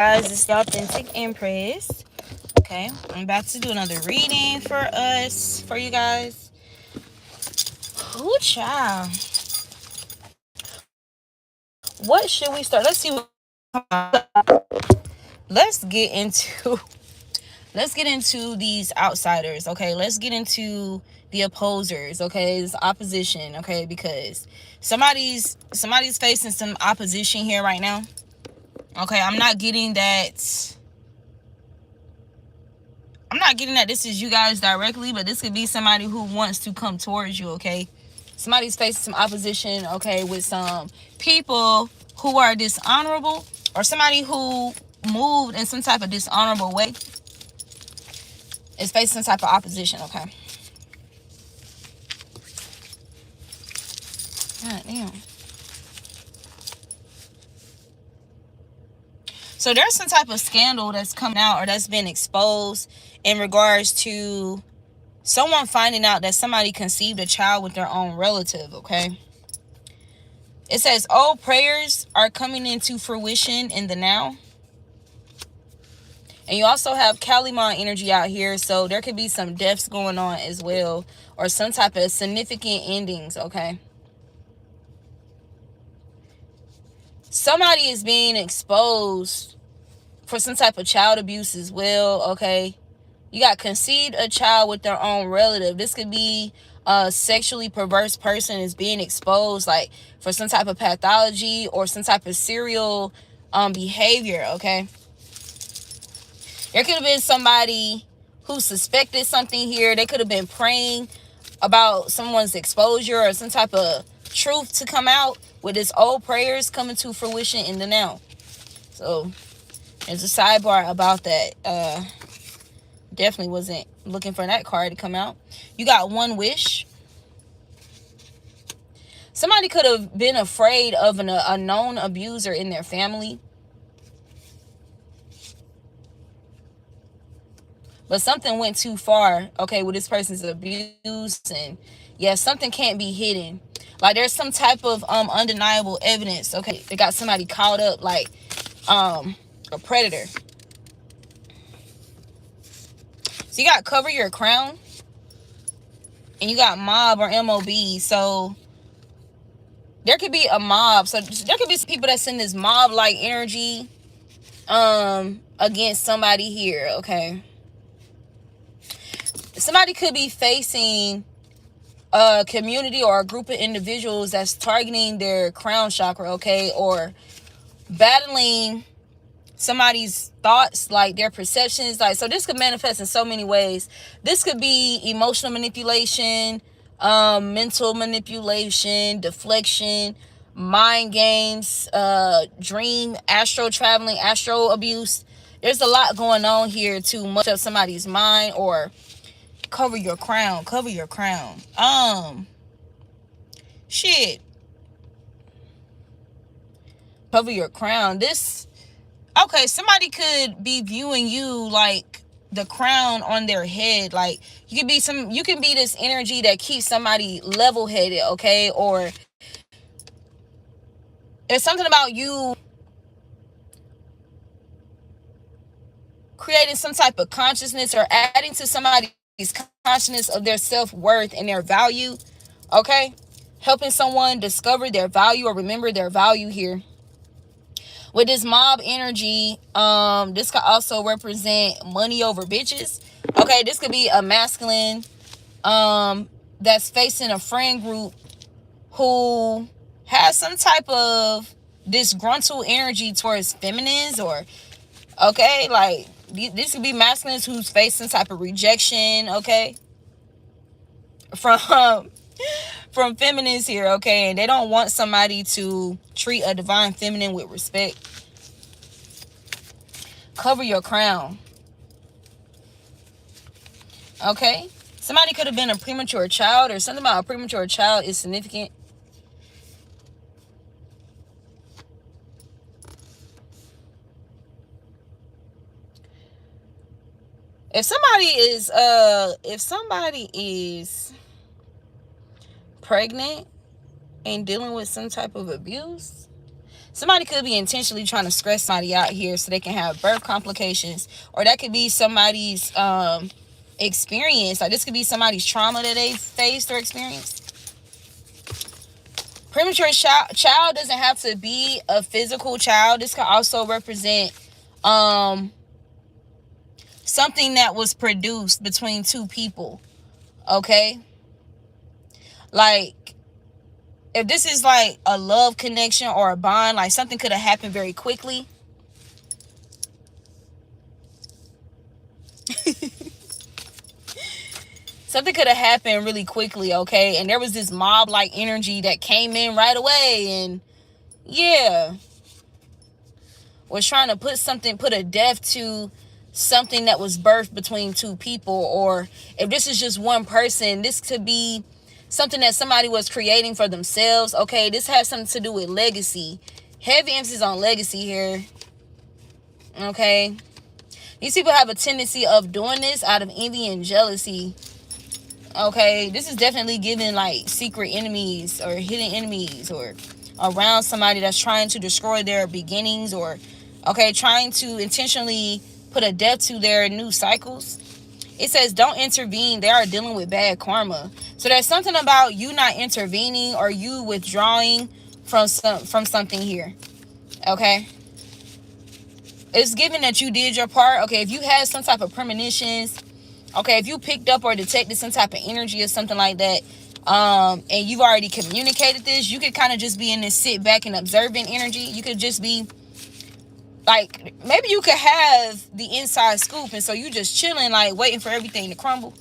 Guys, it's the Authentic Empress. Okay, I'm about to do another reading for you guys. Ooh, child. What should we start? Let's see let's get into let's get into these outsiders. Okay, let's get into the opposers. Okay, this opposition. Okay, because somebody's facing some opposition here right now. Okay, I'm not getting that this is you guys directly, but this could be somebody who wants to come towards you, okay? Somebody's facing some opposition, okay, with some people who are dishonorable, or somebody who moved in some type of dishonorable way is facing some type of opposition, okay? God damn. So there's some type of scandal that's coming out or that's been exposed in regards to someone finding out that somebody conceived a child with their own relative, okay? It says, old prayers are coming into fruition in the now. And you also have Calimon energy out here. So there could be some deaths going on as well. Or some type of significant endings, okay? Somebody is being exposed for some type of child abuse as well, okay? You got conceived a child with their own relative. This could be a sexually perverse person is being exposed, like for some type of pathology or some type of serial behavior, okay? There could have been somebody who suspected something here. They could have been praying about someone's exposure or some type of truth to come out, with this old prayers coming to fruition in the now. So there's a sidebar about that. Definitely wasn't looking for that card to come out. You got one wish. Somebody could have been afraid of a known abuser in their family. But something went too far, okay, with this person's abuse. And yeah, something can't be hidden. Like there's some type of undeniable evidence, okay? They got somebody caught up like a predator. So you got cover your crown. And you got mob or MOB. So there could be a mob. So there could be some people that's in this mob-like energy against somebody here, okay? Somebody could be facing a community or a group of individuals that's targeting their crown chakra, okay? Or battling somebody's thoughts, like their perceptions. Like, so this could manifest in so many ways. This could be emotional manipulation, mental manipulation, deflection, mind games, dream, astro traveling, astro abuse. There's a lot going on here to much of somebody's mind. Or cover your crown. Cover your crown. Shit. Cover your crown. This, okay, somebody could be viewing you like the crown on their head. Like you can be this energy that keeps somebody level-headed, okay? Or there's something about you creating some type of consciousness or adding to somebody's consciousness of their self-worth and their value, okay? Helping someone discover their value or remember their value here. With this mob energy, this could also represent money over bitches. Okay, this could be a masculine that's facing a friend group who has some type of disgruntled energy towards feminines. Or, okay, like this could be masculines who's facing some type of rejection, okay, from feminines here, okay? And they don't want somebody to treat a divine feminine with respect. Cover your crown. Okay? Somebody could have been a premature child, or something about a premature child is significant. If somebody is pregnant and dealing with some type of abuse, Somebody could be intentionally trying to stress somebody out here so they can have birth complications, or that could be somebody's experience. Like, this could be somebody's trauma that they faced or experienced. Premature child doesn't have to be a physical child. This could also represent something that was produced between two people. Okay? Like, if this is like a love connection or a bond, like something could have happened very quickly. Something could have happened really quickly, okay? And there was this mob-like energy that came in right away, and yeah, was trying to put a death to something that was birthed between two people. Or if this is just one person, this could be something that somebody was creating for themselves, okay? This has something to do with legacy. Heavy emphasis on legacy here, okay? These people have a tendency of doing this out of envy and jealousy. Okay, this is definitely giving like secret enemies or hidden enemies, or around somebody that's trying to destroy their beginnings, or okay, trying to intentionally put a death to their new cycles. It says don't intervene. They are dealing with bad karma. So there's something about you not intervening or you withdrawing from something here. Okay, it's given that you did your part. Okay, if you had some type of premonitions, okay, if you picked up or detected some type of energy or something like that, and you've already communicated this, you could kind of just be in this sit back and observing energy. You could just be like, maybe you could have the inside scoop, and so you just chilling, like waiting for everything to crumble.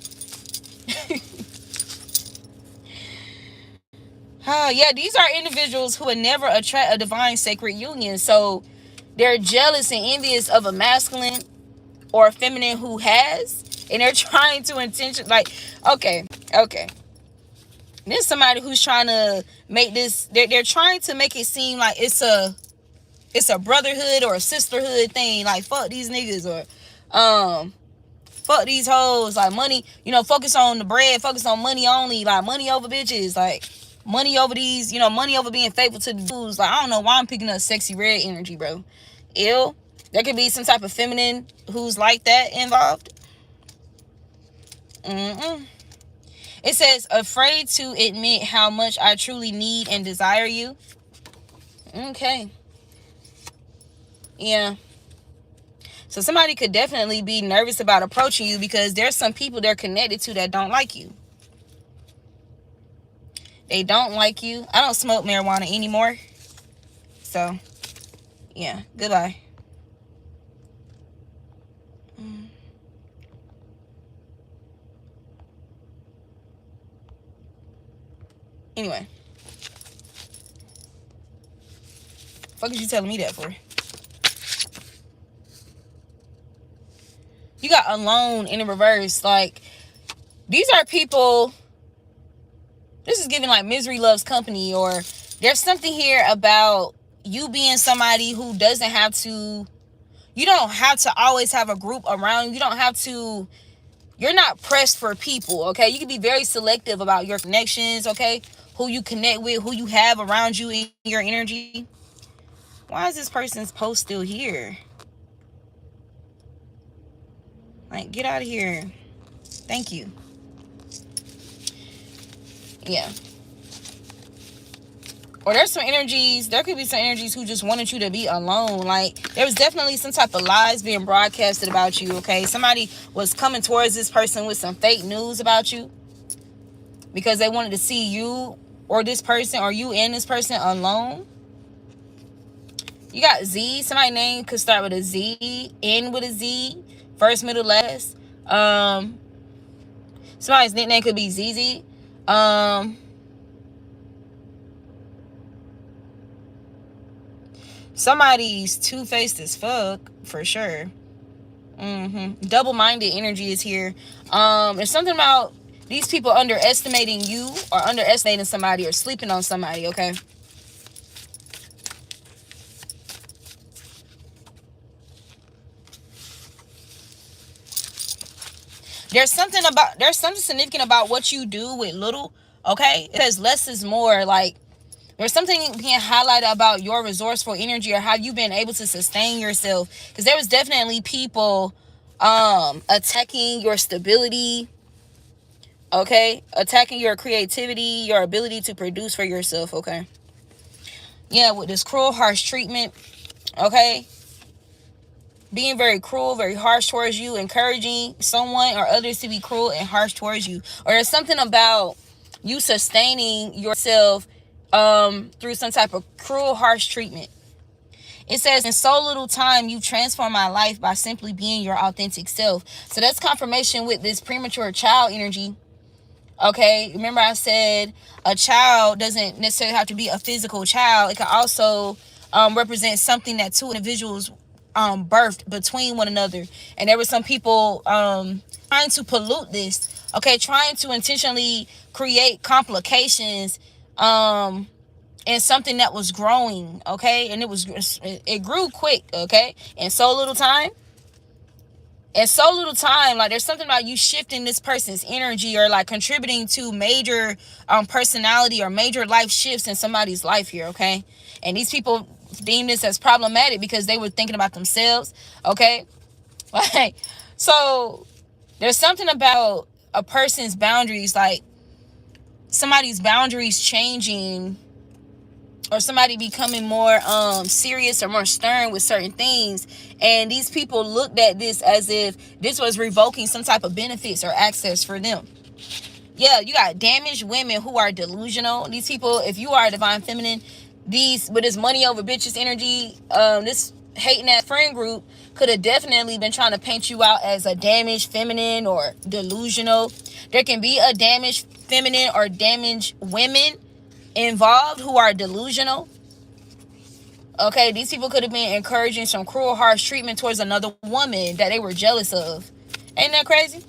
Yeah, these are individuals who would never attract a divine sacred union. So they're jealous and envious of a masculine or a feminine who has, and they're trying to okay. There's somebody who's trying to make this, they're trying to make it seem like it's a brotherhood or a sisterhood thing. Like, fuck these niggas, or fuck these hoes. Like, money, focus on the bread, focus on money only. Like, money over bitches. Like, money over these, money over being faithful to the dudes. Like, I don't know why I'm picking up sexy red energy, bro. Ill. There could be some type of feminine who's like that involved. It says, afraid to admit how much I truly need and desire you. Okay. Yeah. So somebody could definitely be nervous about approaching you because there's some people they're connected to that don't like you. They don't like you. I don't smoke marijuana anymore. So, yeah. Goodbye. Anyway. Fuck is you telling me that for? You got alone in the reverse. Like, these are people, this is giving like misery loves company, or there's something here about you being somebody who doesn't have to, you don't have to always have a group around you. You don't have to, you're not pressed for people, okay? You can be very selective about your connections, okay? Who you connect with, who you have around you in your energy. Why is this person's post still here? Like, get out of here. Thank you. Yeah. Or there's some energies, there could be some energies who just wanted you to be alone. Like, there was definitely some type of lies being broadcasted about you, okay? Somebody was coming towards this person with some fake news about you because they wanted to see you or this person, or you and this person alone. You got Z. Somebody's name could start with a Z, end with a Z, first, middle, last. Somebody's nickname could be ZZ. Somebody's two-faced as fuck, for sure. Double-minded energy is here. There's something about these people underestimating you, or underestimating somebody, or sleeping on somebody, okay? There's something significant about what you do with little, okay? It says less is more. Like, There's something being highlighted about your resourceful energy or how you've been able to sustain yourself. Because there was definitely people attacking your stability, okay? Attacking your creativity, your ability to produce for yourself, okay? Yeah, with this cruel, harsh treatment, okay? Being very cruel, very harsh towards you, encouraging someone or others to be cruel and harsh towards you. Or there's something about you sustaining yourself through some type of cruel, harsh treatment. It says, in so little time, you transform my life by simply being your authentic self. So that's confirmation with this premature child energy. Okay, remember I said a child doesn't necessarily have to be a physical child. It can also represent something that two individuals birthed between one another. And there were some people trying to pollute this, okay, trying to intentionally create complications in something that was growing, okay, and it grew quick, okay, in so little time. Like there's something about you shifting this person's energy or like contributing to major personality or major life shifts in somebody's life here, okay? And these people deem this as problematic because they were thinking about themselves, okay? Like, so there's something about a person's boundaries, like somebody's boundaries changing or somebody becoming more serious or more stern with certain things. And these people looked at this as if this was revoking some type of benefits or access for them. Yeah, you got damaged women who are delusional. These people, if you are a divine feminine, these with this money over bitches energy, this hating that friend group could have definitely been trying to paint you out as a damaged feminine or delusional. There can be a damaged feminine or damaged women involved who are delusional. Okay, these people could have been encouraging some cruel, harsh treatment towards another woman that they were jealous of. Ain't that crazy?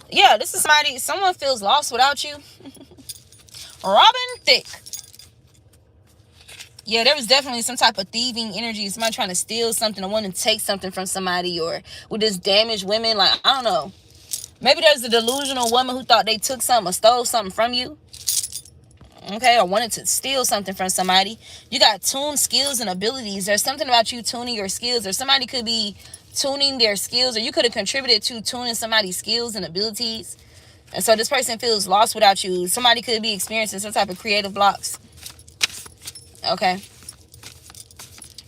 Yeah, this is someone feels lost without you. Robin Thicke. Yeah, there was definitely some type of thieving energy. Somebody trying to steal something or wanting to take something from somebody, or with this damaged women. Like, I don't know. Maybe there's a delusional woman who thought they took something or stole something from you. Okay, or wanted to steal something from somebody. You got tuned skills and abilities. There's something about you tuning your skills, or somebody could be tuning their skills, or you could have contributed to tuning somebody's skills and abilities. And so this person feels lost without you. Somebody could be experiencing some type of creative blocks. Okay.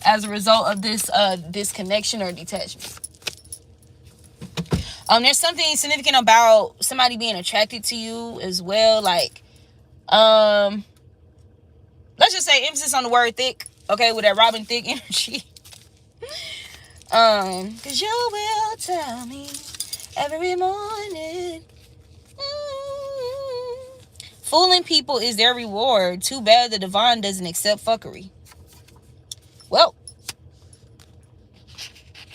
As a result of this disconnection or detachment. There's something significant about somebody being attracted to you as well. Like, let's just say emphasis on the word thick, okay, with that Robin Thicke energy. Cause you will tell me every morning. Fooling people is their reward. Too bad the divine doesn't accept fuckery. Well,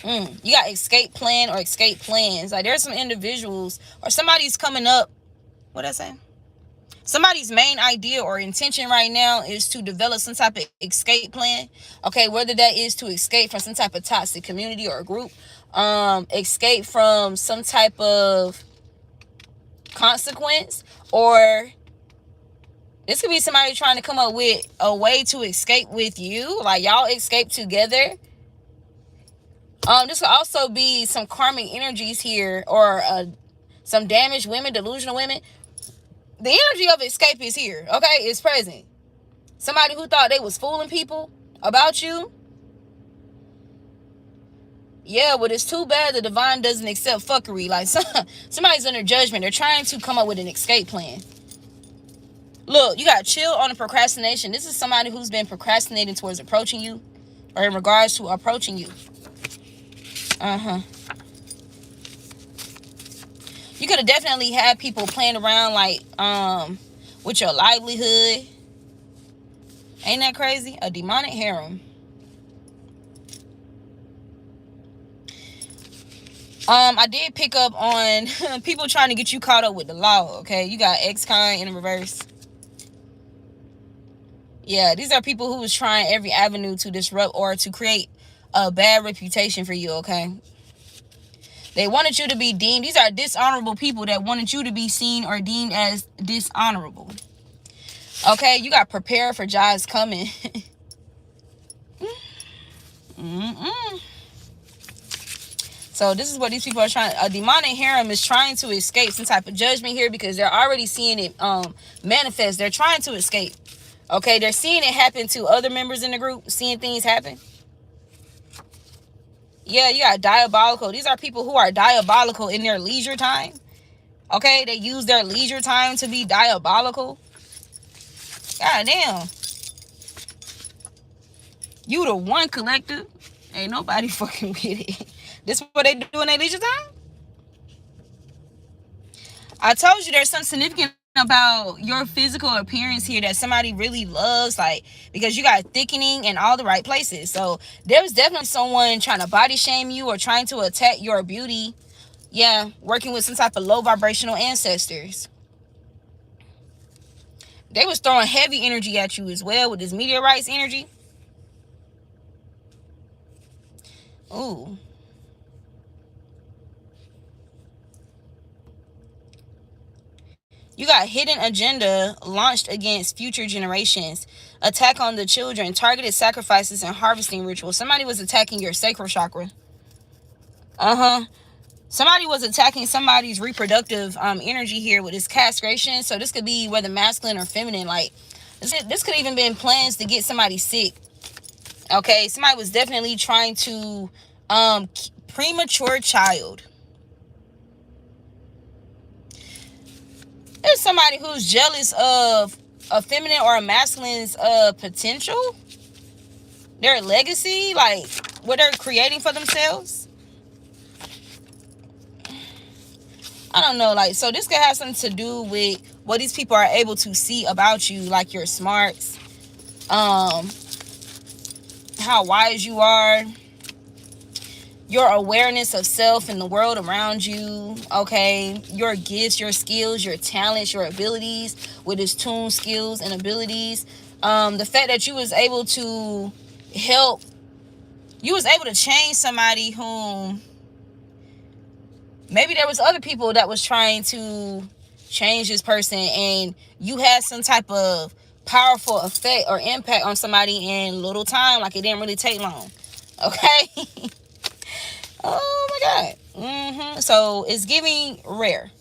you got escape plan or escape plans. Like, there's some individuals or somebody's coming up. What'd I say? Somebody's main idea or intention right now is to develop some type of escape plan. Okay, whether that is to escape from some type of toxic community or group, escape from some type of consequence, or this could be somebody trying to come up with a way to escape with you. Like, y'all escape together. This could also be some karmic energies here, or some damaged women, delusional women. The energy of escape is here, okay? It's present. Somebody who thought they was fooling people about you. Yeah, but it's too bad the divine doesn't accept fuckery. Like, somebody's under judgment. They're trying to come up with an escape plan. Look, you got chill on the procrastination. This is somebody who's been procrastinating towards approaching you, or in regards to approaching you. You could have definitely had people playing around, like, with your livelihood. Ain't that crazy? A demonic harem. I did pick up on people trying to get you caught up with the law, okay? You got ex-con in reverse. Yeah, these are people who was trying every avenue to disrupt or to create a bad reputation for you, okay? They wanted you to be deemed. These are dishonorable people that wanted you to be seen or deemed as dishonorable. Okay, you got prepared for Jai's coming. So this is what these people are trying. A demonic harem is trying to escape some type of judgment here because they're already seeing it manifest. They're trying to escape. Okay, they're seeing it happen to other members in the group, seeing things happen. Yeah, you got diabolical. These are people who are diabolical in their leisure time. Okay, they use their leisure time to be diabolical. God damn. You the one, collective. Ain't nobody fucking with it. This is what they do in their leisure time? I told you there's something significant about your physical appearance here that somebody really loves, like, because you got thickening in all the right places. So there's definitely someone trying to body shame you or trying to attack your beauty. Yeah, working with some type of low vibrational ancestors. They was throwing heavy energy at you as well with this meteorites energy. Ooh. You got hidden agenda launched against future generations. Attack on the children. Targeted sacrifices and harvesting rituals. Somebody was attacking your sacral chakra. Somebody was attacking somebody's reproductive energy here with this castration. So this could be whether masculine or feminine. Like, this could even been plans to get somebody sick. Okay, somebody was definitely trying to premature child. There's somebody who's jealous of a feminine or a masculine's potential, their legacy, like what they're creating for themselves. I don't know, like, so this could have something to do with what these people are able to see about you, like your smarts, how wise you are, your awareness of self and the world around you, okay, your gifts, your skills, your talents, your abilities with his tune skills and abilities, the fact that you was able to help, you was able to change somebody whom maybe there was other people that was trying to change this person, and you had some type of powerful effect or impact on somebody in little time, like it didn't really take long. Okay. Oh my God. So it's giving rare.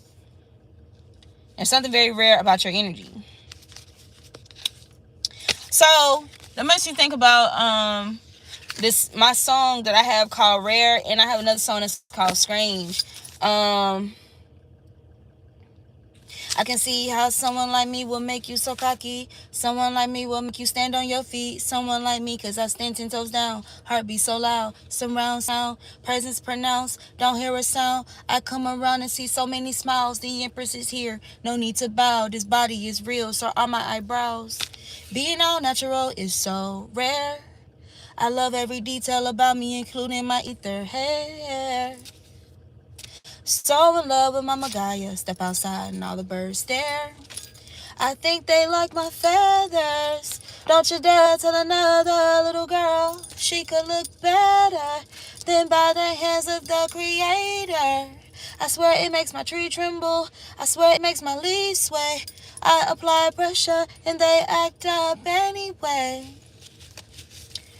There's something very rare about your energy. So that makes me think about this, my song that I have called Rare, and I have another song that's called Strange. I can see how someone like me will make you so cocky. Someone like me will make you stand on your feet. Someone like me, cause I stand 10 toes down. Heartbeat so loud, surround sound, presence pronounced, don't hear a sound. I come around and see so many smiles. The Empress is here, no need to bow. This body is real, so are my eyebrows. Being all natural is so rare. I love every detail about me, including my ether hair. So in love with Mama Gaia. Step outside and all the birds stare. I think they like my feathers. Don't you dare tell another little girl she could look better than by the hands of the Creator. I swear it makes my tree tremble. I swear it makes my leaves sway. I apply pressure and they act up anyway.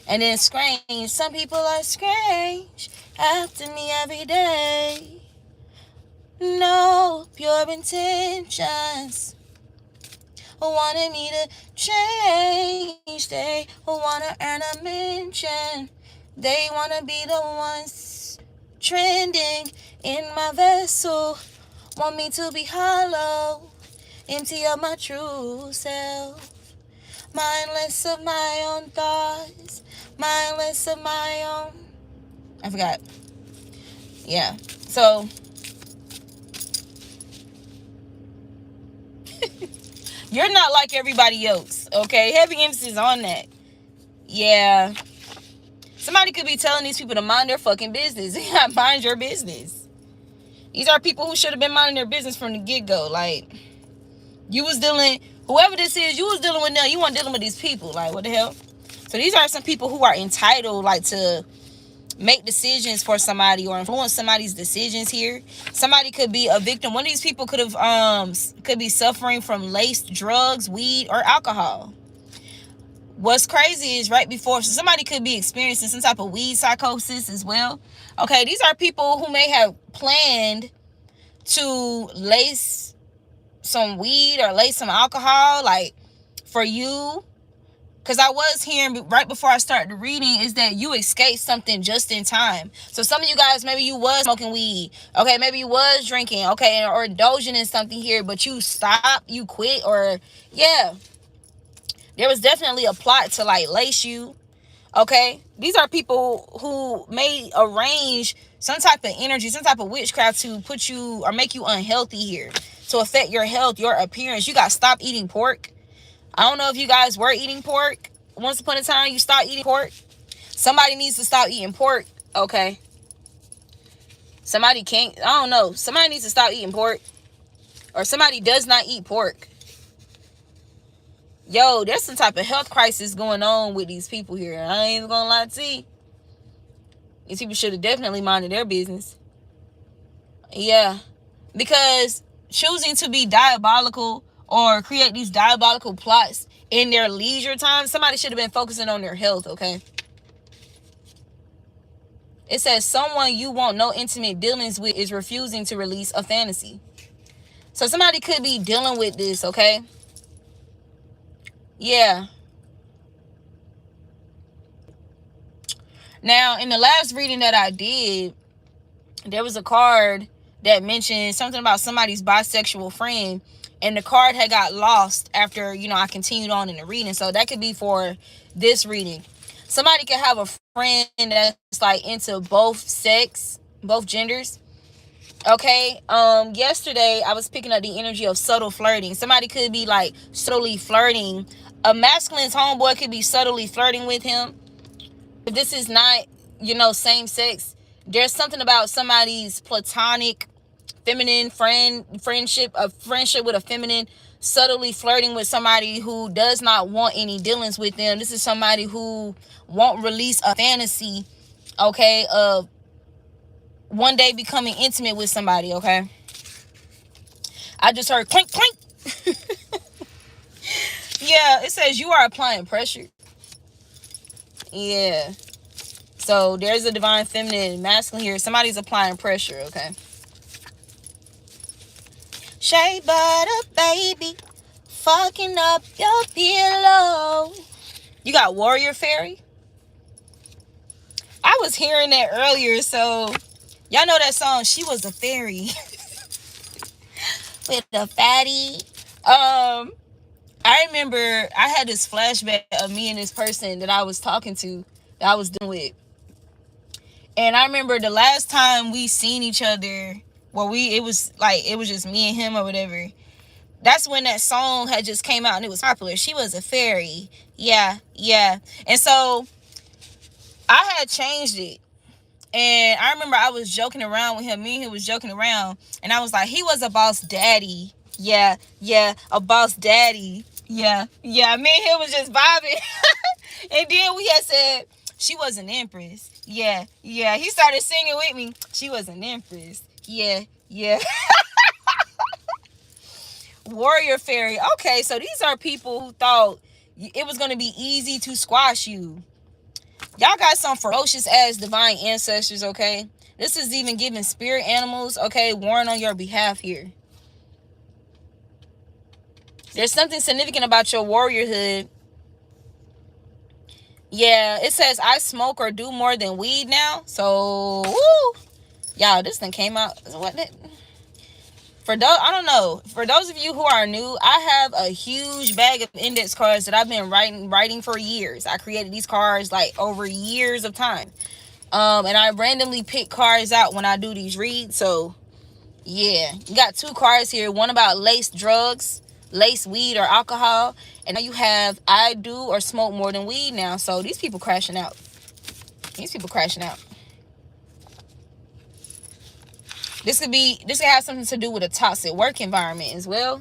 And then strange. Some people are strange after me every day. No pure intentions. Wanted me to change. They wanna earn a mention. They wanna be the ones trending in my vessel. Want me to be hollow, empty of my true self. Mindless of my own thoughts. Mindless of my own. I forgot. Yeah. So you're not like everybody else, okay? Heavy emphasis on that. Yeah. Somebody could be telling these people to mind their fucking business. Mind your business. These are people who should have been minding their business from the get-go. Like, you was dealing, whoever this is, you was dealing with them. You weren't dealing with these people. Like, what the hell? So these are some people who are entitled, like, to make decisions for somebody or influence somebody's decisions here. Somebody could be a victim. One of these people could be suffering from laced drugs, weed, or alcohol. What's crazy is right before, so somebody could be experiencing some type of weed psychosis as well. Okay, these are people who may have planned to lace some weed or lace some alcohol, like, for you. Because I was hearing right before I started the reading is that you escaped something just in time. So some of you guys, maybe you was smoking weed. Okay, maybe you was drinking. Okay, or indulging in something here, but you stopped, you quit, or, yeah. There was definitely a plot to, like, lace you. Okay, these are people who may arrange some type of energy, some type of witchcraft to put you or make you unhealthy here, to affect your health, your appearance. You got to stop eating pork. I don't know if you guys were eating pork. Once upon a time, you stopped eating pork. Somebody needs to stop eating pork, okay? Somebody can't, I don't know. Somebody needs to stop eating pork. Or somebody does not eat pork. Yo, there's some type of health crisis going on with these people here. I ain't even gonna lie to you. These people should have definitely minded their business. Yeah. Because choosing to be diabolical or create these diabolical plots in their leisure time, somebody should have been focusing on their health, okay? It says someone you want no intimate dealings with is refusing to release a fantasy. So somebody could be dealing with this, okay? Yeah. Now, in the last reading that I did, there was a card that mentioned something about somebody's bisexual friend, and the card had got lost after, I continued on in the reading. So that could be for this reading. Somebody could have a friend that's like into both sex, both genders. Okay. Yesterday I was picking up the energy of subtle flirting. Somebody could be like subtly flirting. A masculine's homeboy could be subtly flirting with him. If this is not, same sex, there's something about somebody's platonic feminine friendship, a friendship with a feminine, subtly flirting with somebody who does not want any dealings with them. This is somebody who won't release a fantasy, okay, of one day becoming intimate with somebody, okay? I just heard clink, clink. Yeah, it says you are applying pressure. Yeah. So there's a divine feminine and masculine here. Somebody's applying pressure, okay? Shea butter, baby, fucking up your pillow. You got warrior fairy? I was hearing that earlier, so y'all know that song, She Was a Fairy. With a fatty. I remember I had this flashback of me and this person that I was talking to, that I was dealing with. And I remember the last time we seen each other, it was just me and him or whatever. That's when that song had just came out and it was popular. She was a fairy. Yeah, yeah. And so I had changed it. And I remember I was joking around with him. Me and him was joking around. And I was like, he was a boss daddy. Yeah, yeah, a boss daddy. Yeah, yeah. Me and him was just vibing. And then we had said, she was an empress. Yeah, yeah. He started singing with me. She was an empress. Yeah, yeah. Warrior fairy. Okay, so these are people who thought it was going to be easy to squash you. Y'all got some ferocious ass divine ancestors, okay? This is even giving spirit animals, okay, warring on your behalf here. There's something significant about your warriorhood. Yeah, it says I smoke or do more than weed now. So, woo. Y'all, this thing came out. What? For those, I don't know. For those of you who are new, I have a huge bag of index cards that I've been writing for years. I created these cards like over years of time. And I randomly pick cards out when I do these reads. So, yeah. You got 2 cards here. One about laced drugs, laced weed or alcohol. And now you have I do or smoke more than weed now. So, these people crashing out. These people crashing out. This could have something to do with a toxic work environment as well.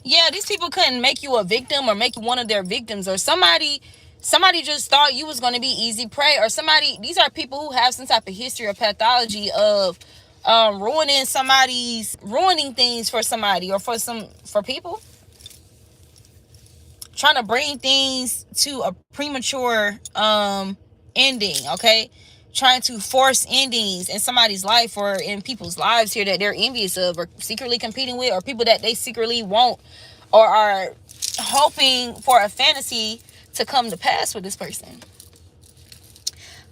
Yeah, these people couldn't make you a victim or make you one of their victims, or somebody just thought you was going to be easy prey, or somebody. These are people who have some type of history or pathology of ruining things for somebody, or for people, trying to bring things to a premature ending, okay? Trying to force endings in somebody's life or in people's lives here that they're envious of or secretly competing with, or people that they secretly want or are hoping for a fantasy to come to pass with this person.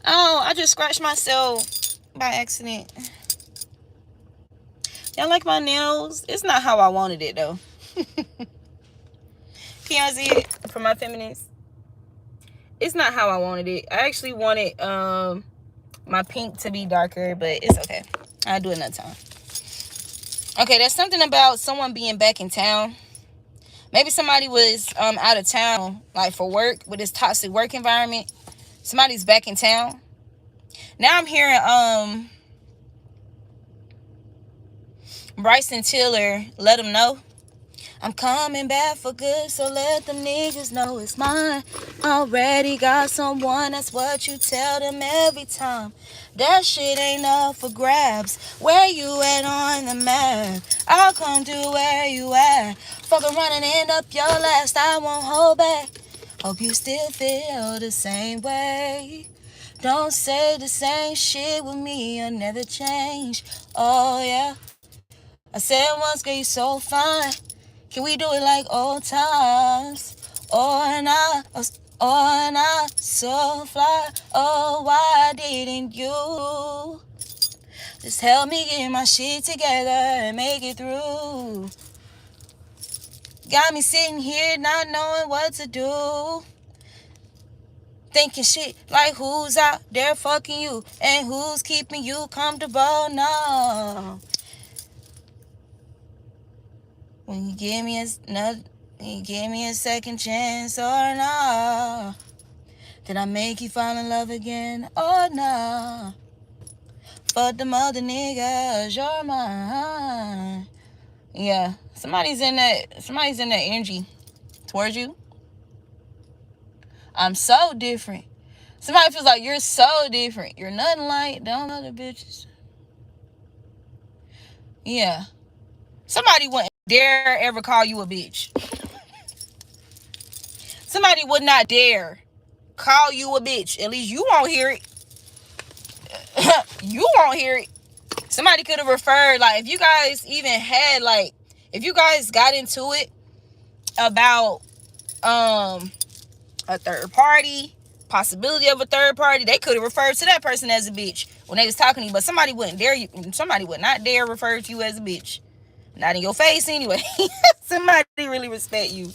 Oh, I just scratched myself by accident. Y'all like my nails? It's not how I wanted it though. Can y'all see it for my feminines? It's not how I wanted it. I actually wanted my pink to be darker, but it's okay. I'll do it another time. Okay, there's something about someone being back in town. Maybe somebody was out of town, like for work, with this toxic work environment. Somebody's back in town. Now I'm hearing Bryson Tiller let him know, I'm coming back for good, so let them niggas know it's mine. Already got someone, that's what you tell them every time. That shit ain't up for grabs. Where you at on the map? I'll come to where you at. Fuck around and end up your last, I won't hold back. Hope you still feel the same way. Don't say the same shit with me, you'll never change. Oh yeah. I said once, girl, you so fine. Can we do it like old times? Or not, so fly. Oh, why didn't you just help me get my shit together and make it through? Got me sitting here not knowing what to do. Thinking shit like who's out there fucking you and who's keeping you comfortable now. When you give me a second chance or not, did I make you fall in love again or not? Fuck them other niggas, you're mine. Yeah, somebody's in that energy towards you. I'm so different. Somebody feels like you're so different. You're nothing like them other bitches. Yeah. Somebody wouldn't dare ever call you a bitch. Somebody would not dare call you a bitch. At least you won't hear it. You won't hear it. Somebody could have referred, like, if you guys even had, like, if you guys got into it about a third party, possibility of a third party, they could have referred to that person as a bitch when they was talking to you. But somebody would not dare refer to you as a bitch. Not in your face anyway. Somebody really respect you.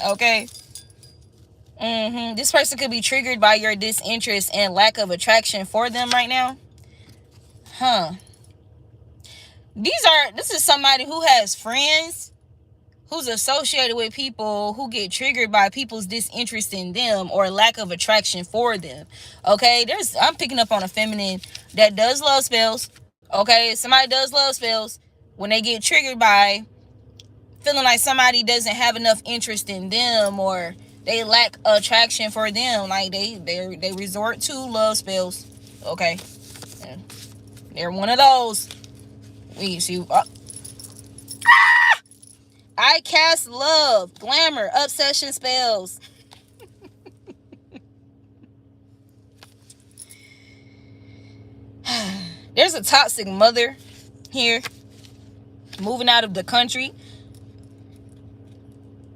Okay. This person could be triggered by your disinterest and lack of attraction for them right now. This is somebody who has friends, who's associated with people who get triggered by people's disinterest in them or lack of attraction for them. Okay, I'm picking up on a feminine that does love spells. Okay, somebody does love spells. When they get triggered by feeling like somebody doesn't have enough interest in them or they lack attraction for them, like they resort to love spells. Okay, they're one of those. We see. I cast love, glamour, obsession spells. There's a toxic mother here moving out of the country.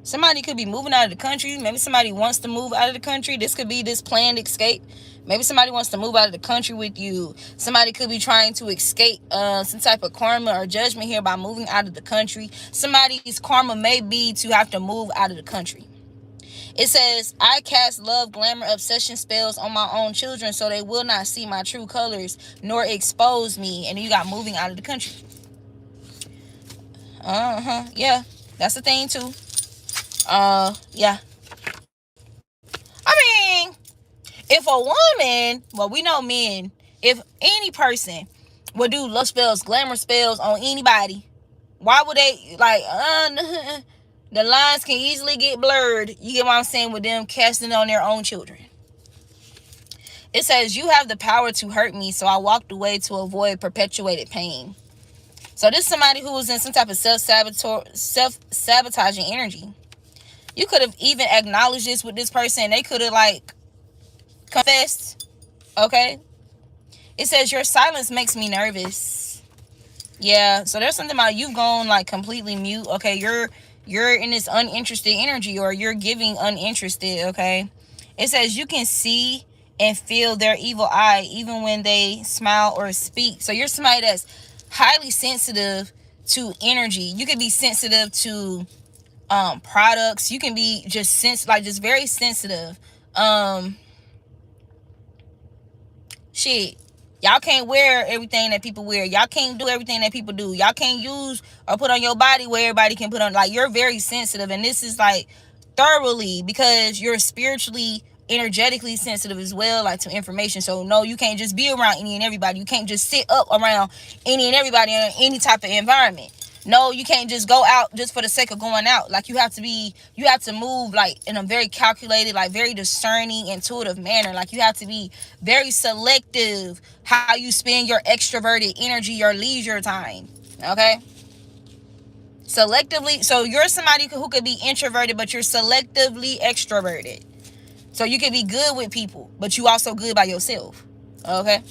Somebody could be moving out of the country. Maybe somebody wants to move out of the country. This could be this planned escape. Maybe somebody wants to move out of the country with you. Somebody could be trying to escape some type of karma or judgment here by moving out of the country. Somebody's karma may be to have to move out of the country. It says, I cast love, glamour, obsession spells on my own children so they will not see my true colors nor expose me. And you got moving out of the country. Yeah, that's the thing too. Yeah. I mean, if a woman, well, we know men, if any person would do love spells, glamour spells on anybody, why would they, like, The lines can easily get blurred. You get what I'm saying, with them casting on their own children. It says, you have the power to hurt me, so I walked away to avoid perpetuated pain. So this is somebody who was in some type of self-sabotaging energy. You could have even acknowledged this with this person. They could have like confessed. Okay. It says, your silence makes me nervous. Yeah. So there's something about you've gone like completely mute. Okay. You're in this uninterested energy, or you're giving uninterested. Okay. It says, you can see and feel their evil eye even when they smile or speak. So you're somebody that's highly sensitive to energy. You could be sensitive to products. You can be just just very sensitive. Shit. Y'all can't wear everything that people wear. Y'all can't do everything that people do. Y'all can't use or put on your body where everybody can put on. Like, you're very sensitive, and this is like thoroughly because you're spiritually, energetically sensitive as well, like to information. So no, you can't just be around any and everybody. You can't just sit up around any and everybody in any type of environment. No, you can't just go out just for the sake of going out. Like, you have to move like in a very calculated, like very discerning, intuitive manner. Like, you have to be very selective how you spend your extroverted energy, your leisure time. Okay? Selectively. So you're somebody who could be introverted, but you're selectively extroverted. So you can be good with people, but you also good by yourself. Okay?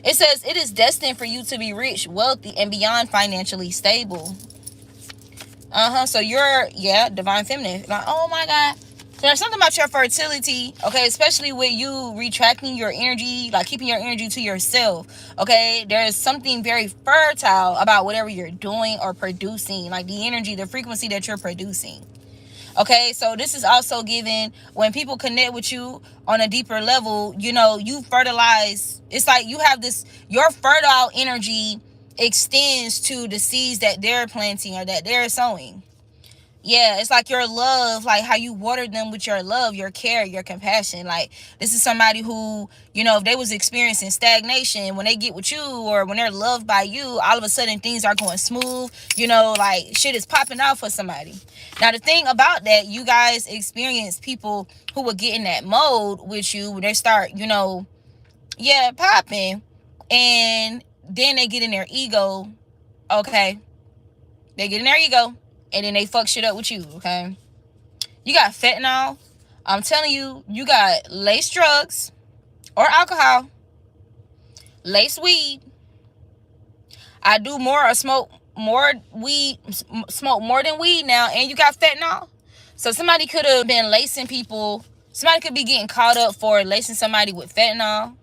It says, it is destined for you to be rich, wealthy, and beyond financially stable. So you're, divine feminine. Like, oh my God. So there's something about your fertility, okay, especially with you retracting your energy, like keeping your energy to yourself, okay? There's something very fertile about whatever you're doing or producing, like the energy, the frequency that you're producing. Okay, so this is also given when people connect with you on a deeper level. You know, you fertilize. It's like you have this, your fertile energy extends to the seeds that they're planting or that they're sowing. Yeah, it's like your love, like how you water them with your love, your care, your compassion. Like, this is somebody who, you know, if they was experiencing stagnation, when they get with you or when they're loved by you, all of a sudden things are going smooth. You know, like shit is popping out for somebody. Now, the thing about that, you guys experience people who will get in that mode with you when they start, you know, popping. And then they get in their ego. Okay. They get in their ego. And then they fuck shit up with you, okay? You got fentanyl. I'm telling you, you got lace drugs or alcohol, lace weed. I do more or smoke more than weed now, and you got fentanyl. So somebody could have been lacing people. Somebody could be getting caught up for lacing somebody with fentanyl.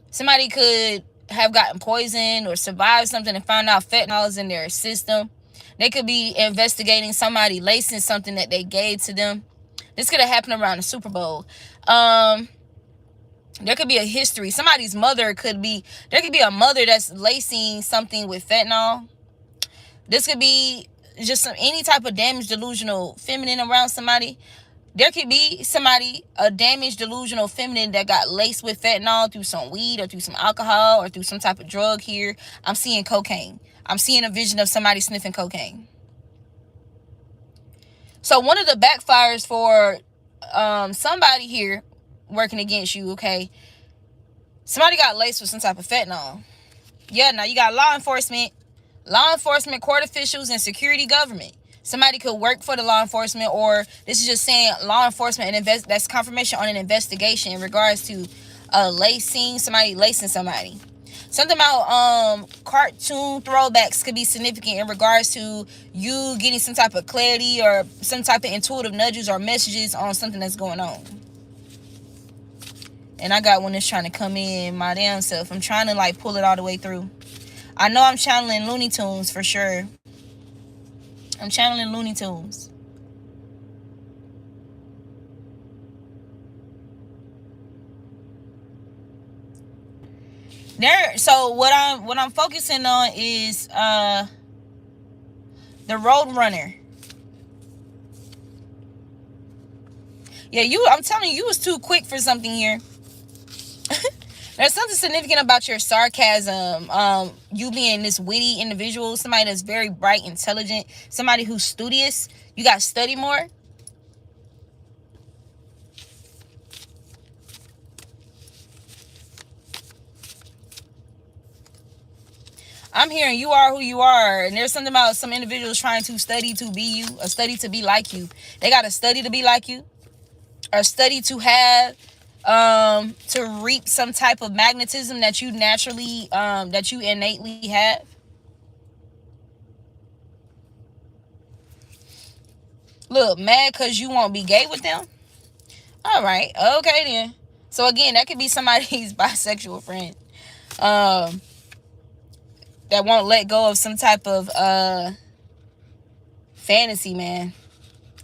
Somebody could have gotten poisoned or survived something and found out fentanyl is in their system. They could be investigating somebody lacing something that they gave to them. This could have happened around the Super Bowl. There could be a history. Somebody's mother there could be a mother that's lacing something with fentanyl. This could be just any type of damaged, delusional feminine around somebody. There could be a damaged, delusional feminine that got laced with fentanyl through some weed or through some alcohol or through some type of drug here. I'm seeing cocaine. I'm seeing a vision of somebody sniffing cocaine. So one of the backfires for somebody here working against you, okay, somebody got laced with some type of fentanyl. Yeah, now you got law enforcement, court officials, and security government. Somebody could work for the law enforcement, or this is just saying law enforcement and that's confirmation on an investigation in regards to somebody lacing somebody. Something about cartoon throwbacks could be significant in regards to you getting some type of clarity or some type of intuitive nudges or messages on something that's going on. And I got one that's trying to come in my damn self. I'm trying to like pull it all the way through. I know I'm channeling Looney Tunes for sure. I'm channeling Looney Tunes. So what I'm focusing on is the Road Runner. Yeah, I'm telling you, you was too quick for something here. There's something significant about your sarcasm. You being this witty individual, somebody that's very bright, intelligent, somebody who's studious. You got to study more. I'm hearing you are who you are, and there's something about some individuals trying to study to be you, or study to be like you. They got to study to be like you, or study to have, to reap some type of magnetism that you naturally, that you innately have. Look, mad because you won't be gay with them? All right, okay then. So again, that could be somebody's bisexual friend, um, that won't let go of some type of fantasy, man.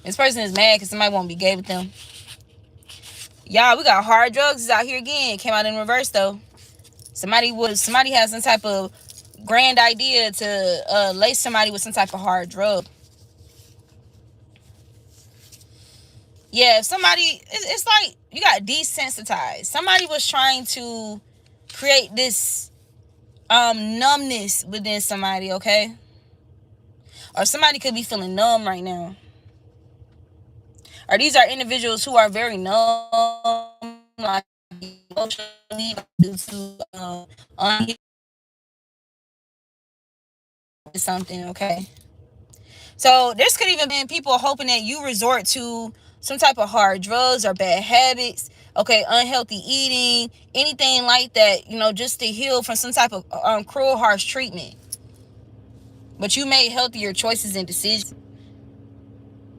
This person is mad because somebody won't be gay with them. Y'all, we got hard drugs out here again. Came out in reverse though. Somebody has some type of grand idea to lace somebody with some type of hard drug. Yeah, if somebody, it's like you got desensitized. Somebody was trying to create this numbness within somebody, okay? Or somebody could be feeling numb right now. Or these are individuals who are very numb, like emotionally, due to something, okay? So this could even be people hoping that you resort to some type of hard drugs or bad habits, okay, unhealthy eating, anything like that, just to heal from some type of cruel, harsh treatment. But you made healthier choices and decisions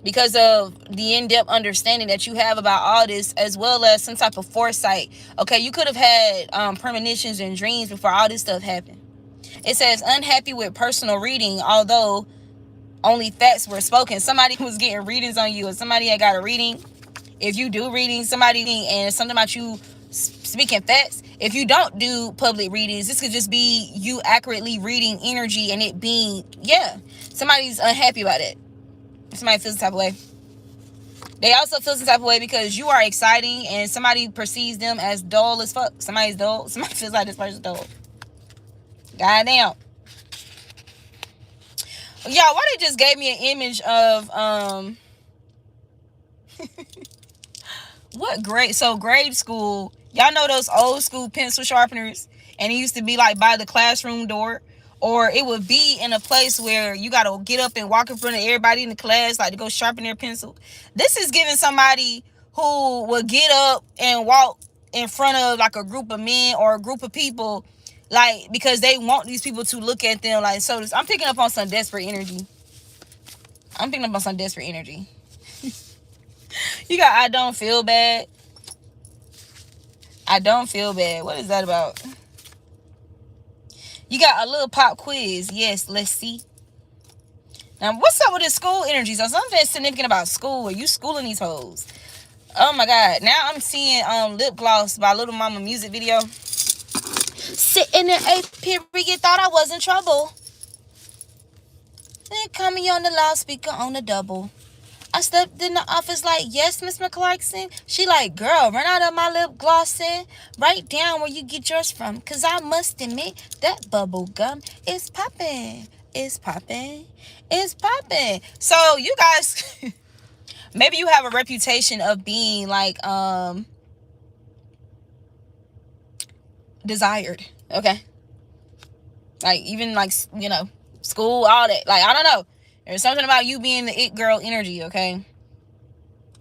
because of the in-depth understanding that you have about all this, as well as some type of foresight. Okay, you could have had premonitions and dreams before all this stuff happened. It says unhappy with personal reading, although only facts were spoken. Somebody was getting readings on you, or somebody had got a reading. If you do readings, somebody, and something about you speaking facts. If you don't do public readings, this could just be you accurately reading energy and it being, yeah, somebody's unhappy about it. Somebody feels the type of way. They also feel some type of way because you are exciting and somebody perceives them as dull as fuck. Somebody's dull. Somebody feels like this person's dull. Goddamn. Y'all, why they just gave me an image of what grade? So grade school, y'all know those old school pencil sharpeners, and it used to be like by the classroom door, or it would be in a place where you gotta get up and walk in front of everybody in the class, like to go sharpen their pencil. This is giving somebody who would get up and walk in front of like a group of men or a group of people, like because they want these people to look at them. Like, so I'm picking up on some desperate energy. You got I don't feel bad. I don't feel bad. What is that about? You got a little pop quiz. Yes, let's see. Now, what's up with this school energy? So something significant about school. Are you schooling these hoes? Oh my God. Now I'm seeing lip gloss by Little Mama music video. Sitting in 8th period, thought I was in trouble. Then coming on the loudspeaker on the double. I stepped in the office like, yes, Miss McClarkson. She like, girl, run out of my lip glossing. Write down where you get yours from. Because I must admit, that bubble gum is popping. It's popping. It's popping. So you guys, maybe you have a reputation of being like, desired. Okay. Like, even like, school, all that. Like, I don't know. There's something about you being the it girl energy, okay?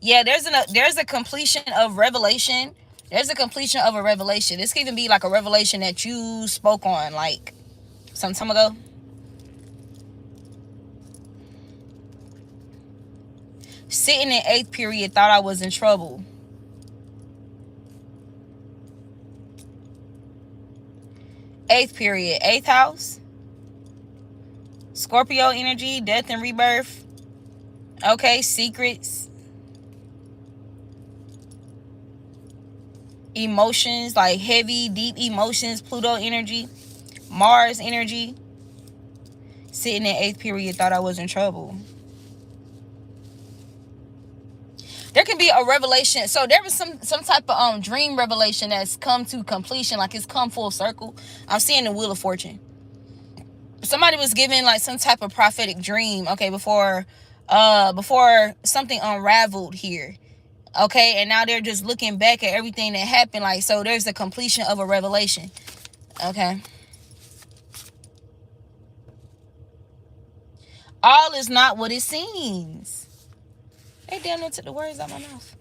Yeah, there's a completion of revelation. There's a completion of a revelation. This could even be like a revelation that you spoke on like some time ago. Sitting in 8th period, thought I was in trouble. 8th period, 8th house. Scorpio energy, death and rebirth. Okay, secrets. Emotions, like heavy, deep emotions. Pluto energy. Mars energy. Sitting in 8th period, thought I was in trouble. There can be a revelation. So there was some type of dream revelation that's come to completion, like it's come full circle. I'm seeing the Wheel of Fortune. Somebody was given like some type of prophetic dream, okay, before something unraveled here. Okay, and now they're just looking back at everything that happened. Like, so there's the completion of a revelation. Okay. All is not what it seems. They damn near took the words out of my mouth.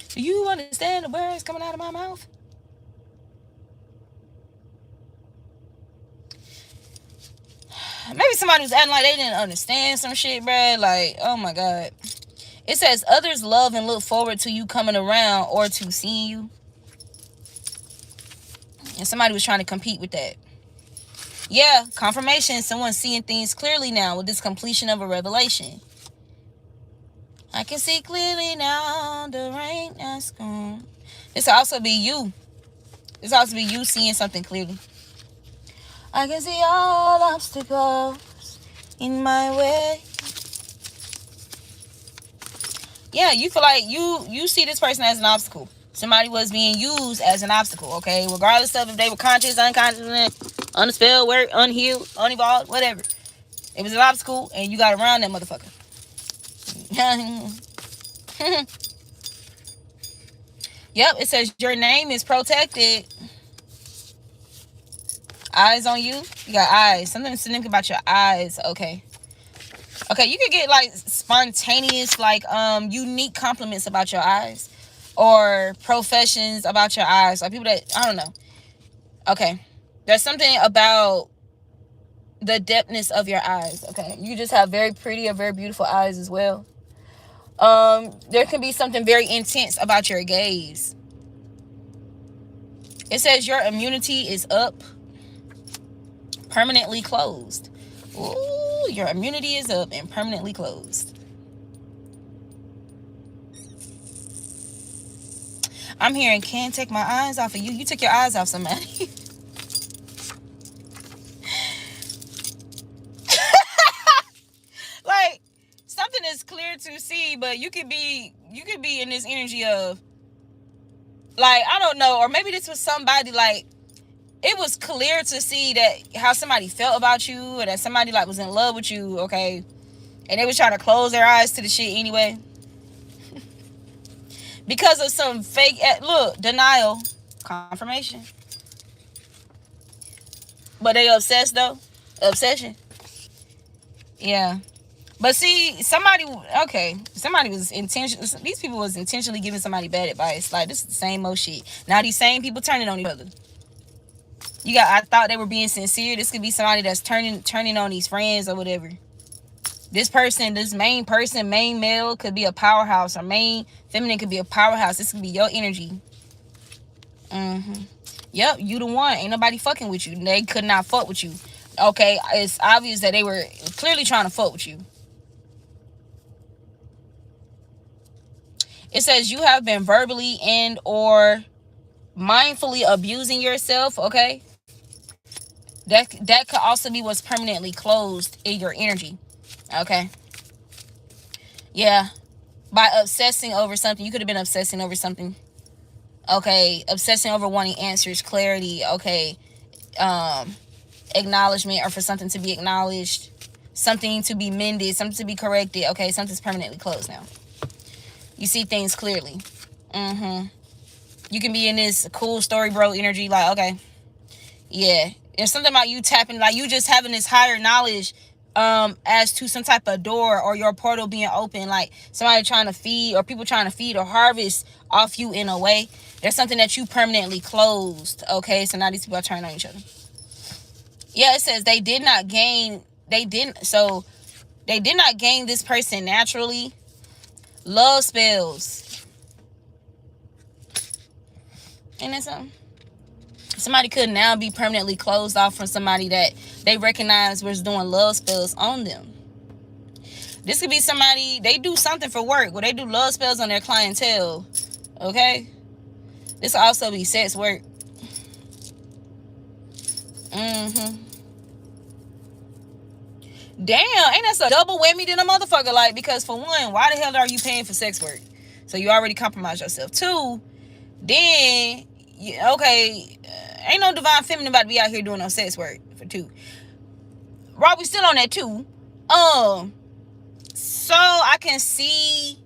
Do you understand the words coming out of my mouth? Maybe somebody was acting like they didn't understand some shit, bruh. Like, oh my God. It says, others love and look forward to you coming around or to seeing you. And somebody was trying to compete with that. Yeah, confirmation. Someone's seeing things clearly now with this completion of a revelation. I can see clearly now the rain has gone. This also be you. This also be you seeing something clearly. I can see all obstacles in my way. Yeah, you feel like you see this person as an obstacle. Somebody was being used as an obstacle, okay? Regardless of if they were conscious, unconscious, unspelled, word, unhealed, unevolved, whatever. It was an obstacle, and you got around that motherfucker. Yep, it says your name is protected. Eyes on you. You got eyes. Something significant about your eyes. Okay. Okay, you could get like spontaneous, like unique compliments about your eyes, or professions about your eyes, like people that I don't know. Okay, there's something about the depthness of your eyes. Okay, you just have very pretty or very beautiful eyes as well. There can be something very intense about your gaze. It says your immunity is up, permanently closed. Ooh, your immunity is up and permanently closed. I'm hearing, can't take my eyes off of you. You took your eyes off somebody. Like, something is clear to see, but you could be in this energy of, like, I don't know, or maybe this was somebody, like, it was clear to see that how somebody felt about you, or that somebody like was in love with you, okay, and they was trying to close their eyes to the shit anyway because of some fake denial, confirmation. But they obsessed though. Obsession. Yeah. But see, somebody was intentionally, these people was intentionally giving somebody bad advice. Like, this is the same old shit. Now these same people turning on each other. I thought they were being sincere. This could be somebody that's turning on these friends or whatever. This person, this main person, main male could be a powerhouse, or main feminine could be a powerhouse. This could be your energy. Yep, you the one. Ain't nobody fucking with you. They could not fuck with you. Okay, it's obvious that they were clearly trying to fuck with you. It says you have been verbally and or mindfully abusing yourself, okay? That could also be what's permanently closed in your energy. Okay. Yeah. By obsessing over something. You could have been obsessing over something. Okay. Obsessing over wanting answers, clarity, okay. Acknowledgement, or for something to be acknowledged. Something to be mended, something to be corrected. Okay, something's permanently closed now. You see things clearly. You can be in this cool story bro energy, like, okay. Yeah. There's something about you tapping, like you just having this higher knowledge as to some type of door or your portal being open, like somebody trying to feed, or people trying to feed or harvest off you in a way. There's something that you permanently closed. Okay, so now these people are turning on each other. Yeah, it says they did not gain this person naturally. Love spells. Ain't that something? Somebody could now be permanently closed off from somebody that they recognize was doing love spells on them. This could be somebody, they do something for work where they do love spells on their clientele. Okay? This will also be sex work. Damn, ain't that a double whammy than a motherfucker? Like, because for one, why the hell are you paying for sex work? So you already compromise yourself. Two, then, okay, ain't no divine feminine about to be out here doing no sex work for two. Right, we still on that too. So I can see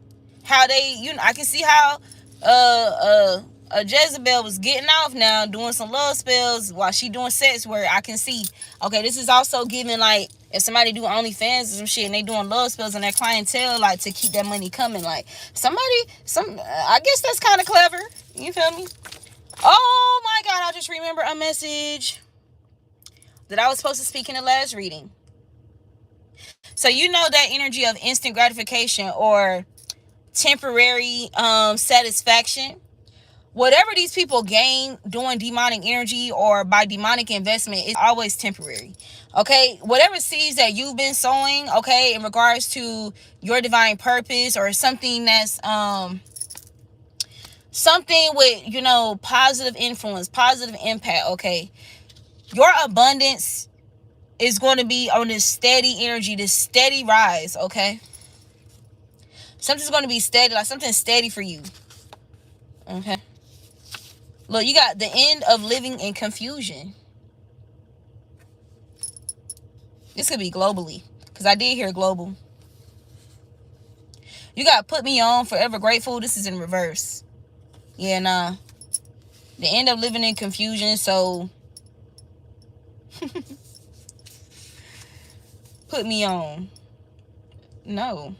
how I can see how Jezebel was getting off now, doing some love spells while she doing sex work. I can see. Okay, this is also giving, like, if somebody do OnlyFans or some shit and they doing love spells on their clientele, like, to keep that money coming. Like, I guess that's kind of clever. You feel me? Oh my God, I just remember a message that I was supposed to speak in the last reading. So you know that energy of instant gratification or temporary satisfaction. Whatever these people gain doing demonic energy or by demonic investment is always temporary. Okay, whatever seeds that you've been sowing, okay, in regards to your divine purpose or something that's something with, positive influence, positive impact, okay, your abundance is going to be on this steady energy, this steady rise, okay? Something's going to be steady, like something steady for you, okay? Look, you got the end of living in confusion. This could be globally, because I did hear global. You got put me on, forever grateful. This is in reverse. Yeah, nah. The end of living in confusion, so put me on. No.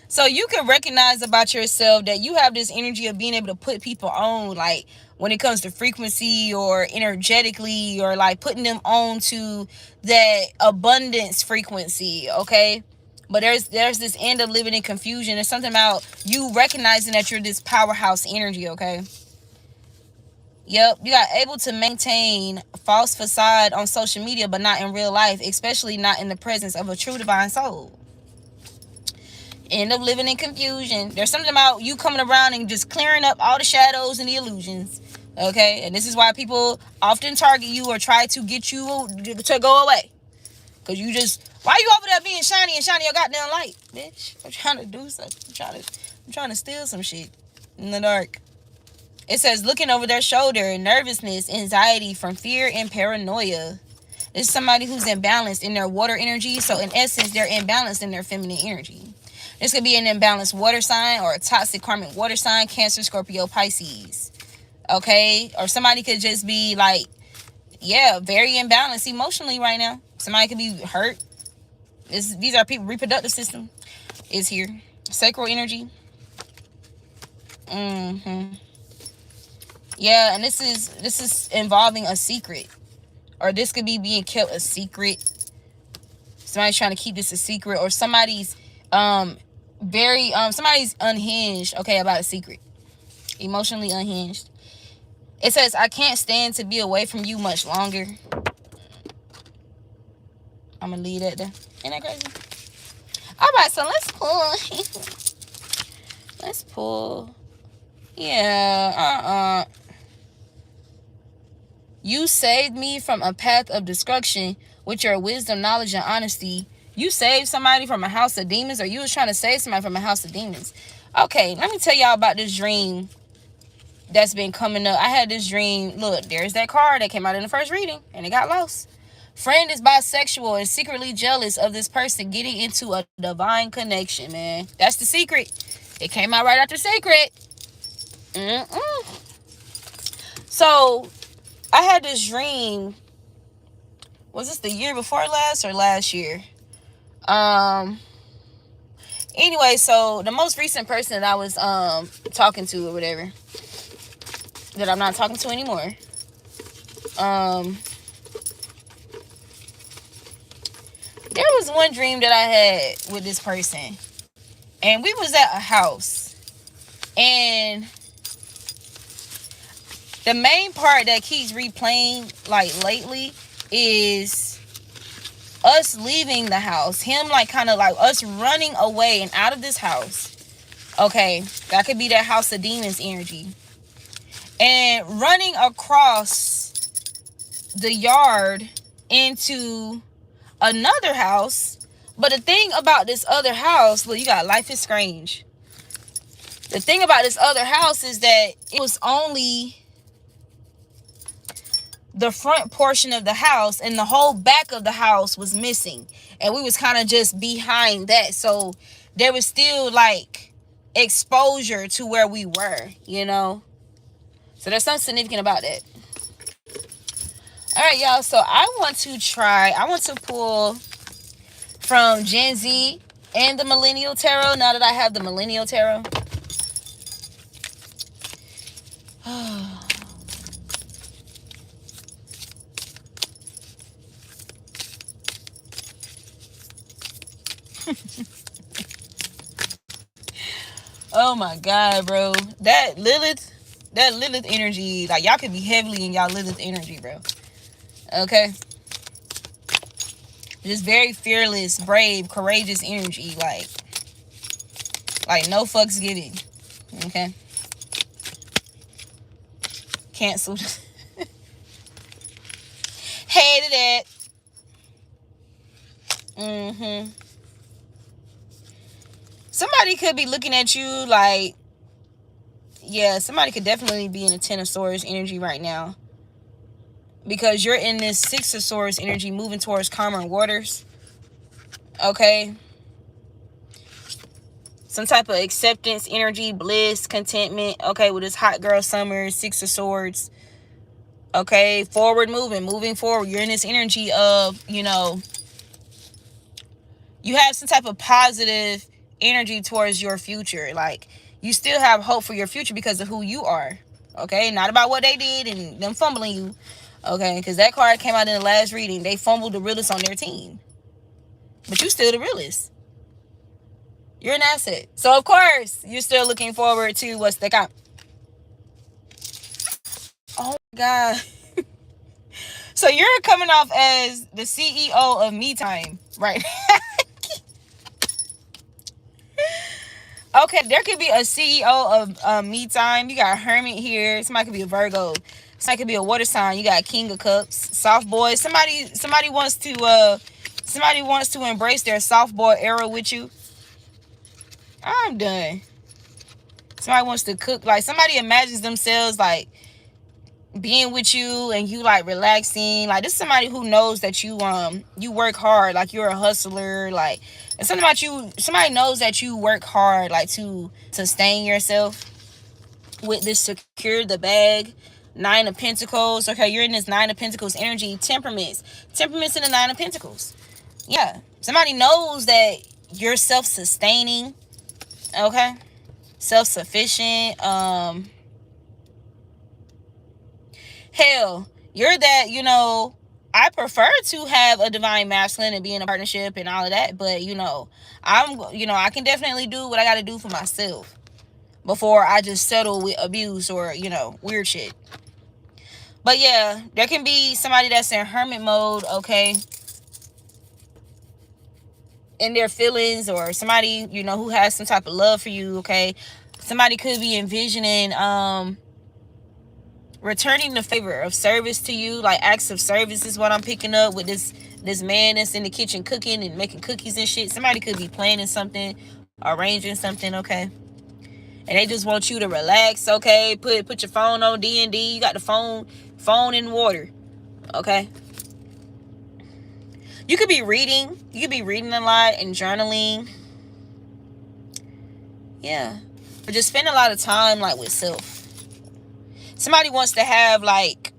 So you can recognize about yourself that you have this energy of being able to put people on, like when it comes to frequency or energetically, or like putting them on to that abundance frequency, okay? But there's this end of living in confusion. There's something about you recognizing that you're this powerhouse energy, okay? Yep, you got able to maintain false facade on social media, but not in real life, especially not in the presence of a true divine soul. End up living in confusion. There's something about you coming around and just clearing up all the shadows and the illusions, okay? And this is why people often target you or try to get you to go away, because you just, why you over there being shiny and shining your goddamn light, bitch? I'm trying to do something. I'm trying to steal some shit in the dark. It says looking over their shoulder, nervousness, anxiety from fear and paranoia. This is somebody who's imbalanced in their water energy. So in essence, they're imbalanced in their feminine energy. This could be an imbalanced water sign or a toxic karmic water sign, Cancer, Scorpio, Pisces. Okay? Or somebody could just be like, yeah, very imbalanced emotionally right now. Somebody could be hurt. These are people, reproductive system is here. Sacral energy. Yeah, and this is involving a secret. Or this could be being kept a secret. Somebody's trying to keep this a secret, or somebody's somebody's unhinged, okay, about a secret. Emotionally unhinged. It says, I can't stand to be away from you much longer. I'm gonna leave that there. Ain't that crazy? Alright, so let's pull. Let's pull. Yeah, You saved me from a path of destruction with your wisdom, knowledge, and honesty. You saved somebody from a house of demons, or you was trying to save somebody from a house of demons. Okay, let me tell y'all about this dream that's been coming up. I had this dream. Look, there's that card that came out in the first reading, and it got lost. Friend is bisexual and secretly jealous of this person getting into a divine connection, man. That's the secret. It came out right after secret. So, I had this dream. Was this the year before last or last year? Anyway, so the most recent person that I was talking to or whatever, that I'm not talking to anymore, there was one dream that I had with this person, and we was at a house, and the main part that keeps replaying like lately is us leaving the house, him like kind of like us running away and out of this house. Okay, that could be that house of demons energy, and running across the yard into another house. But the thing about this other house, look, you got life is strange. The thing about this other house is that it was only the front portion of the house, and the whole back of the house was missing, and we was kind of just behind that, so there was still like exposure to where we were, so there's something significant about that. All right, y'all, so I want to pull from Gen Z and the Millennial Tarot, now that I have the Millennial Tarot. Oh my God, bro. That Lilith energy, like, y'all could be heavily in y'all Lilith energy, bro. Okay? Just very fearless, brave, courageous energy. Like no fucks given. Okay? Canceled. Hated it. Somebody could be looking at you like, yeah, somebody could definitely be in a Ten of Swords energy right now, because you're in this Six of Swords energy, moving towards calmer waters. Okay? Some type of acceptance energy, bliss, contentment. Okay, with this hot girl summer, Six of Swords. Okay, forward moving forward. You're in this energy of, you have some type of positive energy towards your future. Like, you still have hope for your future because of who you are. Okay, not about what they did and them fumbling you. Okay, because that card came out in the last reading. They fumbled the realest on their team, but you still the realest. You're an asset. So of course you're still looking forward to what's the come. Oh my God. So you're coming off as the CEO of Me Time, right? Okay, there could be a CEO of Me Time. You got Hermit here. Somebody could be a Virgo. Somebody could be a water sign. You got King of Cups, soft boy. Somebody wants to embrace their soft boy era with you. I'm done. Somebody wants to cook. Like, somebody imagines themselves like being with you and you like relaxing. Like, this is somebody who knows that you work hard, like you're a hustler, like, and something about you, somebody knows that you work hard, like, to sustain yourself with this secure the bag. Nine of Pentacles. Okay, you're in this Nine of Pentacles energy. Temperaments in the Nine of Pentacles. Yeah, somebody knows that you're self-sustaining. Okay, self-sufficient. Hell, you're that, I prefer to have a divine masculine and be in a partnership and all of that, but I can definitely do what I got to do for myself before I just settle with abuse or, weird shit. But yeah, there can be somebody that's in hermit mode, okay, in their feelings, or somebody, who has some type of love for you, okay. Somebody could be envisioning returning the favor of service to you, like acts of service is what I'm picking up with this man that's in the kitchen cooking and making cookies and shit. Somebody could be planning something, arranging something, okay, and they just want you to relax, okay. Put your phone on D&D. You got the phone in water, okay. You could be reading a lot and journaling, yeah, or just spend a lot of time like with self. Somebody wants to have like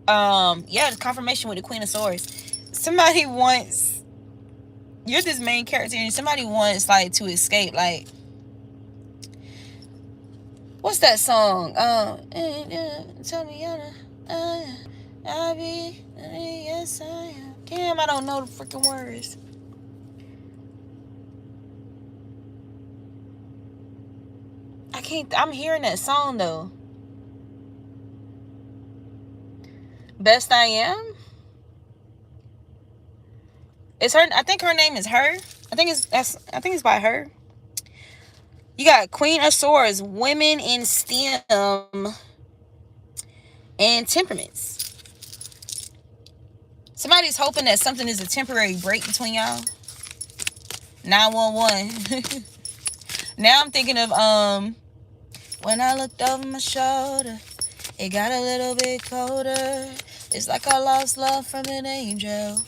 confirmation with the Queen of Swords. You're this main character and somebody wants like to escape. Like, what's that song? Tell me I'll be, yes I am. Damn, I don't know the freaking words. I'm hearing that song though. Best I Am. It's her. I think her name is Her. I think it's by Her. You got Queen of Swords, women in STEM and temperaments. Somebody's hoping that something is a temporary break between y'all. 911. Now I'm thinking of when I looked over my shoulder, it got a little bit colder. It's like I lost love from an angel,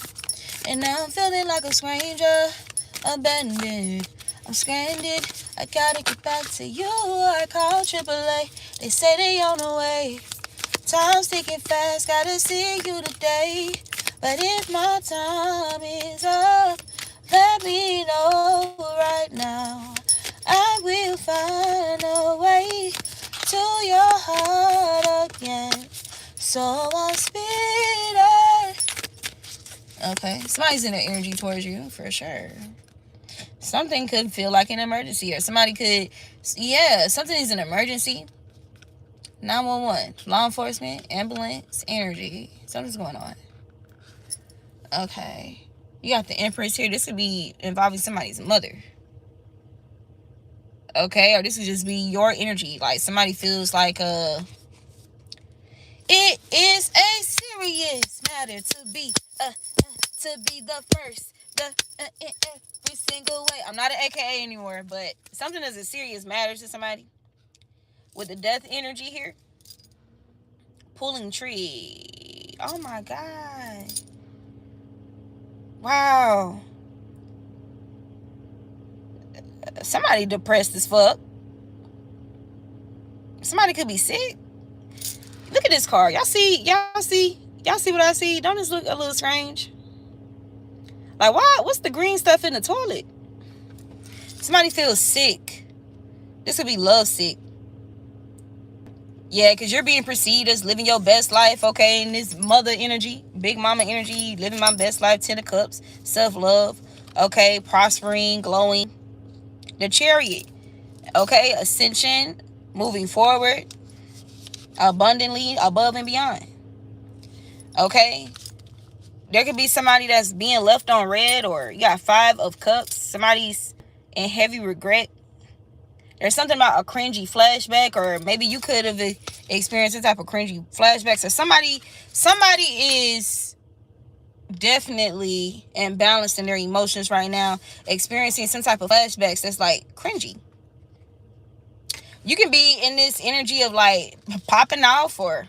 and now I'm feeling like a stranger, abandoned. I'm stranded. I gotta get back to you. I call AAA. They say they on the way. Time's ticking fast. Gotta see you today. But if my time is up, let me know right now. I will find a way to your heart again. So I'll speed it. Okay, somebody's in their energy towards you for sure. Something could feel like an emergency, or somebody could, yeah, something is an emergency. 911, law enforcement, ambulance, energy. Something's going on. Okay. You got the Empress here. This could be involving somebody's mother. Okay, or this would just be your energy. Like somebody feels like it is a serious matter to be the first, every single way. I'm not an AKA anymore, but something is a serious matter to somebody. With the death energy here, pulling tree. Oh my God! Wow. Somebody depressed as fuck. Somebody could be sick. Look at this card. Y'all see what I see? Don't this look a little strange? Like, why? What's the green stuff in the toilet? Somebody feels sick. This could be love sick. Yeah, because you're being perceived as living your best life, okay? And this mother energy, big mama energy, living my best life, 10 of cups, self-love, okay? Prospering, glowing. The chariot, okay? Ascension, moving forward, abundantly, above and beyond, okay? There could be somebody that's being left on red, or you got 5 of cups. Somebody's in heavy regret. There's something about a cringy flashback, or maybe you could have experienced some type of cringy flashbacks. So somebody is definitely imbalanced in their emotions right now, experiencing some type of flashbacks that's like cringy. You can be in this energy of like popping off, or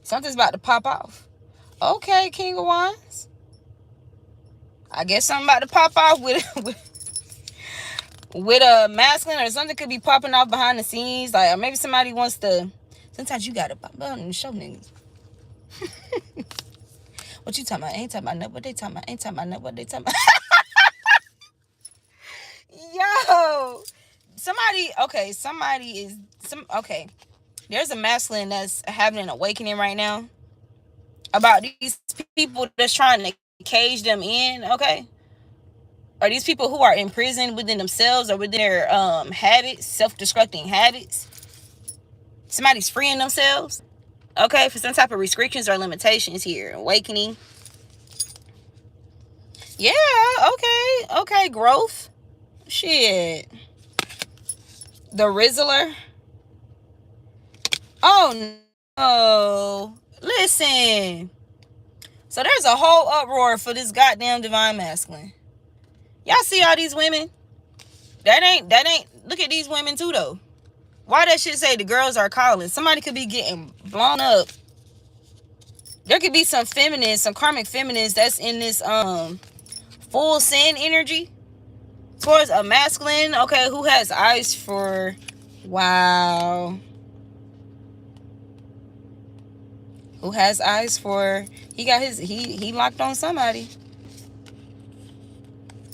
something's about to pop off. Okay, King of Wands. I guess something about to pop off with a masculine, or something could be popping off behind the scenes. Like, or maybe somebody wants to. Sometimes you gotta pop out and show niggas. What you talking about? Ain't talking about nothing. What they talking about? Ain't talking about nothing. What they talking about? Yo, okay. There's a masculine that's having an awakening right now about these people that's trying to cage them in, okay? Or these people who are imprisoned within themselves or within their habits, self-destructing habits. Somebody's freeing themselves, okay, for some type of restrictions or limitations here. Awakening. Yeah, okay, growth. Shit. The Rizzler. Oh, no. Listen. So there's a whole uproar for this goddamn divine masculine. Y'all see all these women? That ain't, look at these women too, though. Why that shit say the girls are calling? Somebody could be getting blown up. There could be some feminines, some karmic feminines that's in this full sin energy towards a masculine, okay, who has eyes for, wow. Who has eyes for, he locked on somebody.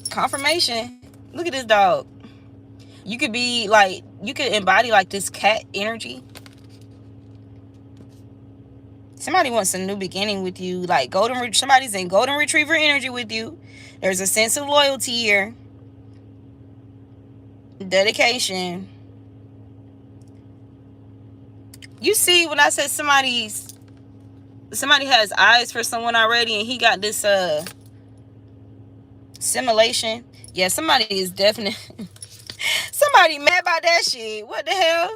Confirmation. Look at this dog. You could be like, you could embody like this cat energy. Somebody wants a new beginning with you. Like somebody's in golden retriever energy with you. There's a sense of loyalty here. Dedication. You see, when I said somebody has eyes for someone already, and he got this simulation. Yeah, somebody is definitely somebody mad about that shit. What the hell?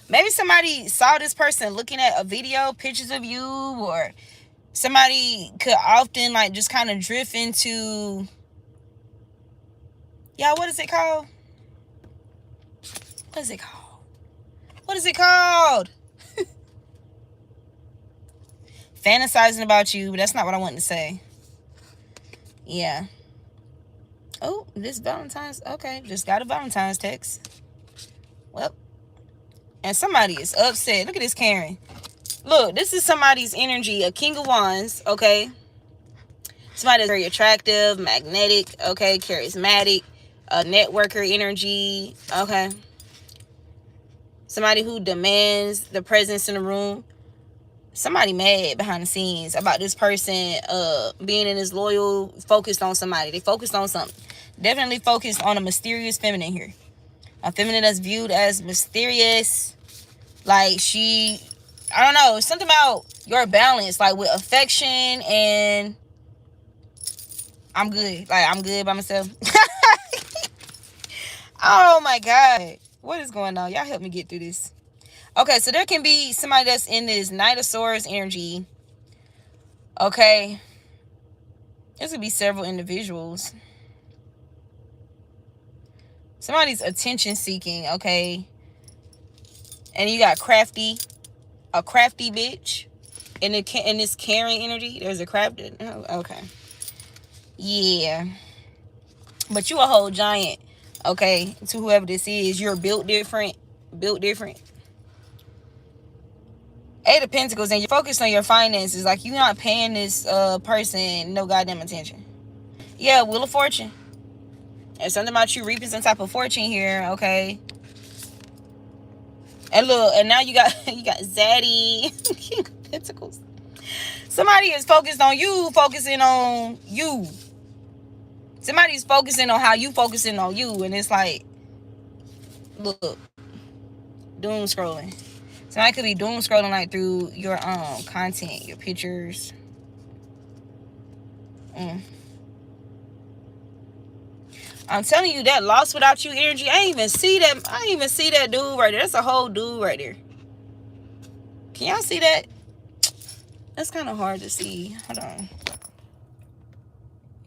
Maybe somebody saw this person looking at a video, pictures of you, or Somebody could often like just kind of drift into, y'all, what is it called? What is it called? What is it called? Fantasizing about you, but that's not what I wanted to say. Yeah. Oh, this Valentine's. Okay, just got a Valentine's text. Well, and somebody is upset. Look at this Karen. Look, this is somebody's energy, a King of Wands, okay? Somebody that's very attractive, magnetic, okay, charismatic, a networker energy, okay? Somebody who demands the presence in the room. Somebody mad behind the scenes about this person being in this loyal, focused on somebody. They focused on something. Definitely focused on a mysterious feminine here. A feminine that's viewed as mysterious. Like she, I don't know, something about your balance, like with affection and I'm good. Like I'm good by myself. Oh my God. What is going on? Y'all help me get through this. Okay, so there can be somebody that's in this Knight of Swords energy. Okay. There's going to be several individuals. Somebody's attention seeking, okay? And you got crafty. A crafty bitch. In this caring energy, there's a crafty. Oh, okay. Yeah. But you a whole giant, okay? To whoever this is, you're built different. Built different. Eight of Pentacles, and you're focused on your finances. Like, you're not paying this person no goddamn attention. Yeah, Wheel of Fortune. There's something about you reaping some type of fortune here, okay? And look, and now you got Zaddy. King of Pentacles. Somebody is focused on you, focusing on you. Somebody's focusing on how you focusing on you, and it's like, look, doom scrolling. Somebody could be doom scrolling like through your content, your pictures. I'm telling you, that lost without you energy, I ain't even see that dude right there. That's a whole dude right there. Can y'all see that? That's kind of hard to see. Hold on.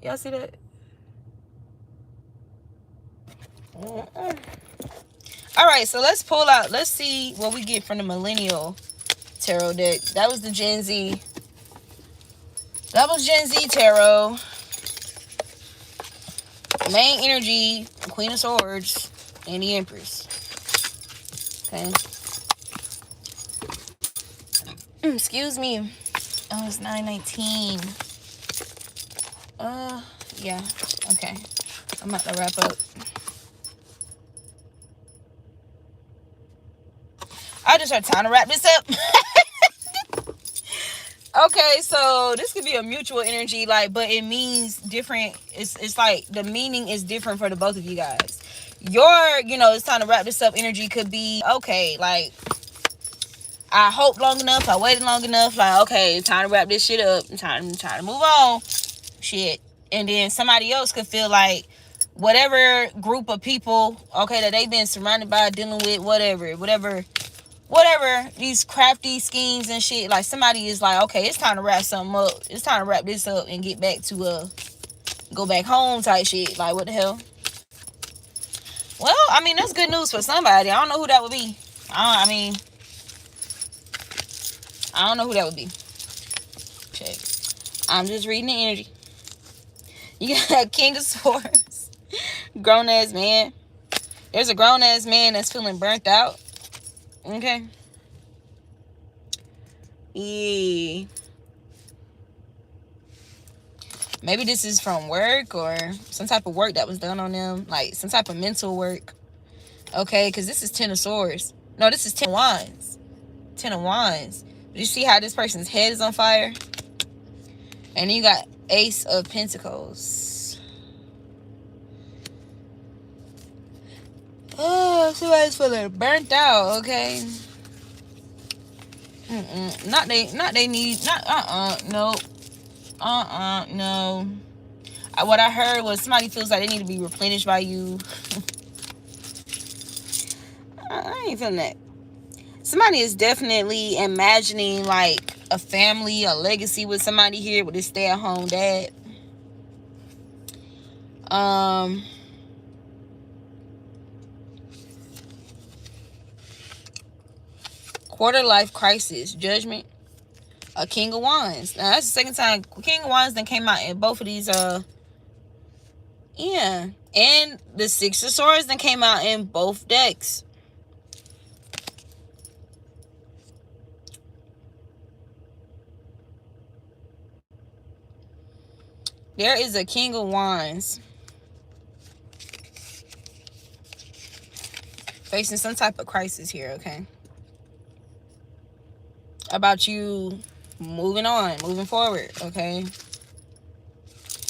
Y'all see that? All right, so let's pull out. Let's see what we get from the Millennial Tarot deck. That was the Gen Z. That was Gen Z Tarot. Main energy, Queen of Swords, and the Empress. Okay. Excuse me. Oh, it's 9:19. Yeah. Okay. I'm about to wrap up. I just had time to wrap this up. Okay, so this could be a mutual energy, like, but it means different. It's like the meaning is different for the both of you guys. Your, it's time to wrap this up energy could be, okay, like, I hoped long enough, I waited long enough, like, okay, time to wrap this shit up, time to move on, shit. And then somebody else could feel like whatever group of people, okay, that they've been surrounded by, dealing with, whatever, these crafty schemes and shit, like somebody is like, okay, it's time to wrap something up. It's time to wrap this up and get back to go back home type shit. Like, what the hell? Well, I mean, that's good news for somebody. I don't know who that would be. I don't know who that would be. Check. I'm just reading the energy. You got King of Swords. Grown ass man. There's a grown ass man that's feeling burnt out. Okay. Yeah. Maybe this is from work or some type of work that was done on them. Like some type of mental work. Okay, because this is 10 of Swords. No, this is 10 of Wands. 10 of Wands. You see how this person's head is on fire? And then you got Ace of Pentacles. Oh, somebody's feeling burnt out, okay? No. No. What I heard was somebody feels like they need to be replenished by you. I ain't feeling that. Somebody is definitely imagining, like, a family, a legacy with somebody here with this stay-at-home dad. Quarter life crisis, judgment, a King of Wands. Now that's the second time King of Wands then came out in both of these. Yeah, and the Six of Swords then came out in both decks. There is a King of Wands facing some type of crisis here, okay? About you moving on, moving forward, okay?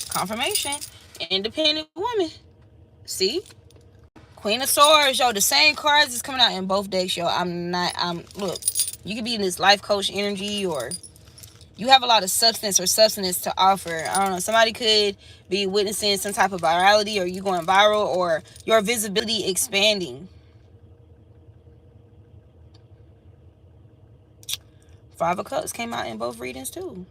Confirmation. Independent woman. See? Queen of Swords, yo, the same cards is coming out in both decks, yo. Look, you could be in this life coach energy, or you have a lot of substance to offer. I don't know, somebody could be witnessing some type of virality, or you going viral, or your visibility expanding. Five of Cups came out in both readings too.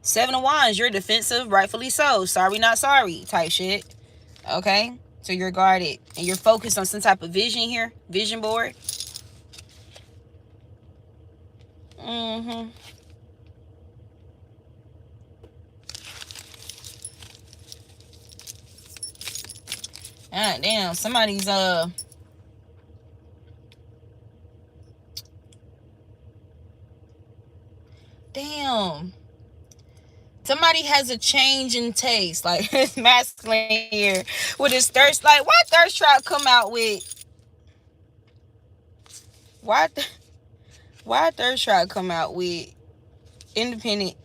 Seven of Wands, you're defensive, rightfully so. Sorry, not sorry type shit. Okay? So you're guarded. And you're focused on some type of vision here. Vision board. God damn, somebody's damn. Somebody has a change in taste. Like, it's masculine here with his thirst. Like, why thirst trap come out with? Why thirst trap come out with independent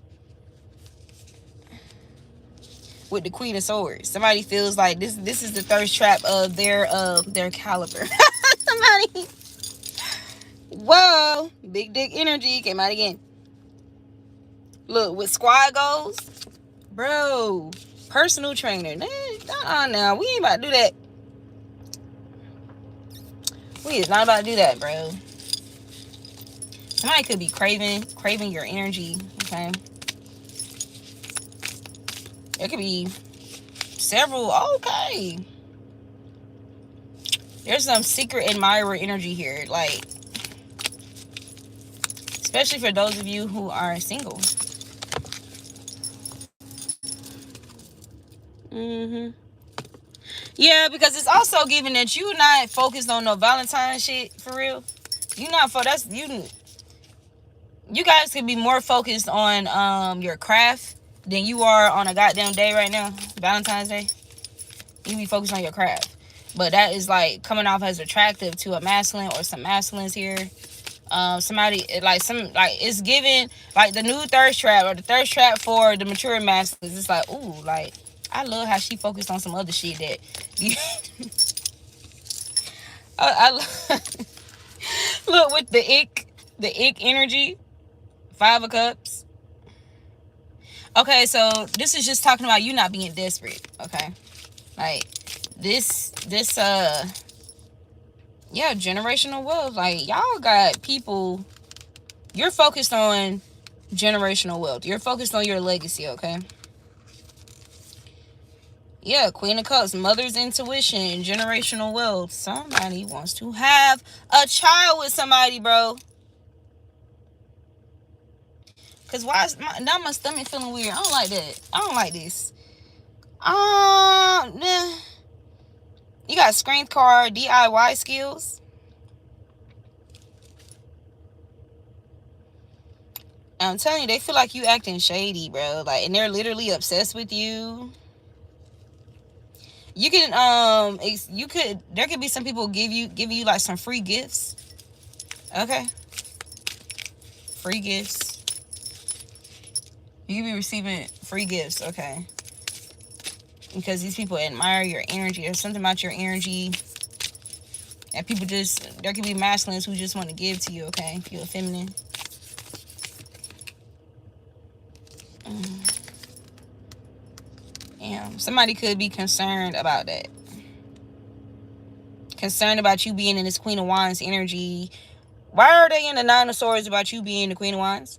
with the Queen of Swords? Somebody feels like this is the thirst trap of their caliber. Somebody. Whoa, big dick energy came out again. Look, with squad goals, bro, personal trainer. Now we ain't about to do that. We is not about to do that, bro. Somebody could be craving your energy. Okay, it could be several. Okay, there's some secret admirer energy here, like, especially for those of you who are single. Yeah, because it's also given that you not focused on no Valentine shit for real. You not for that's you. You guys could be more focused on your craft than you are on a goddamn day right now, Valentine's Day. You be focused on your craft, but that is like coming off as attractive to a masculine or some masculines here. Somebody like it's given like the new thirst trap or the thirst trap for the mature masculines. It's like, ooh, like, I love how she focused on some other shit that you look with the ick energy. Five of Cups. Okay, so this is just talking about you not being desperate. Okay, like this yeah, generational wealth. Like, y'all got people. You're focused on generational wealth. You're focused on your legacy. Okay. Yeah, Queen of Cups, mother's intuition, generational wealth. Somebody wants to have a child with somebody, bro. Because why is now my stomach feeling weird? I don't like that. I don't like this. You got strength card, DIY skills. I'm telling you, they feel like you acting shady, bro. Like, and they're literally obsessed with you. You can there could be some people give you like some free gifts. Okay. Free gifts. You could be receiving free gifts, okay. Because these people admire your energy. There's something about your energy. And people there could be masculines who just want to give to you, okay? If you're feminine. Damn. Somebody could be concerned about that. Concerned about you being in this Queen of Wands energy Why are they in the Nine of Swords about you being the Queen of Wands?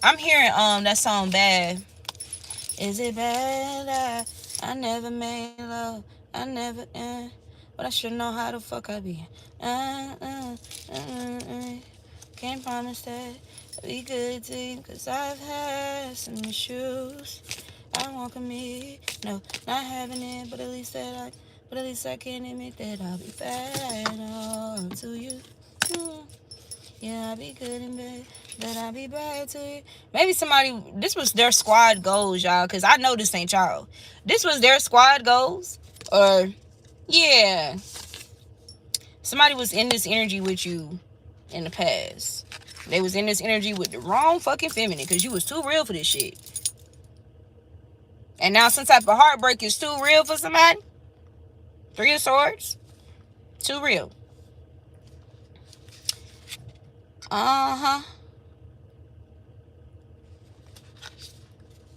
I'm hearing that song Bad. Is it bad? I never made love. I never but I should know how the fuck I be. Can't promise that I'll be good to you, cause I've had some issues. I won't commit, no, not having it, but at least I can admit that I'll be bad to you. Yeah, I'll be good in bed, but I'll be bad to you. Maybe somebody, this was their squad goals, y'all, because I know this ain't y'all. This was their squad goals, or, yeah. Somebody was in this energy with you in the past. They was in this energy with the wrong fucking feminine, because you was too real for this shit. And now some type of heartbreak is too real for somebody. Three of Swords. Too real.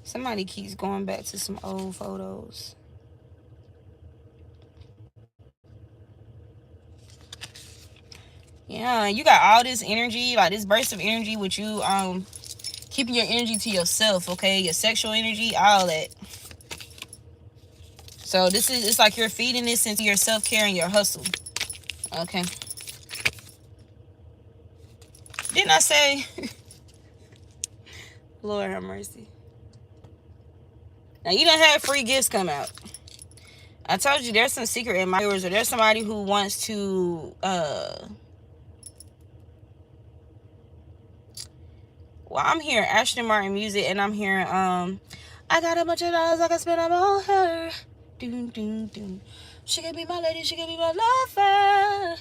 Somebody keeps going back to some old photos. Yeah, you got all this energy, like this burst of energy with you keeping your energy to yourself, okay? Your sexual energy, all that. So it's like you're feeding this into your self-care and your hustle. Okay. Didn't I say? Lord have mercy. Now you done had free gifts come out. I told you there's some secret admirers, or there's somebody who wants to well, I'm hearing Ashton Martin music, and I'm hearing I got a bunch of dollars I can spend on her. Doom, doom, doom. She can be my lady, she can be my lover.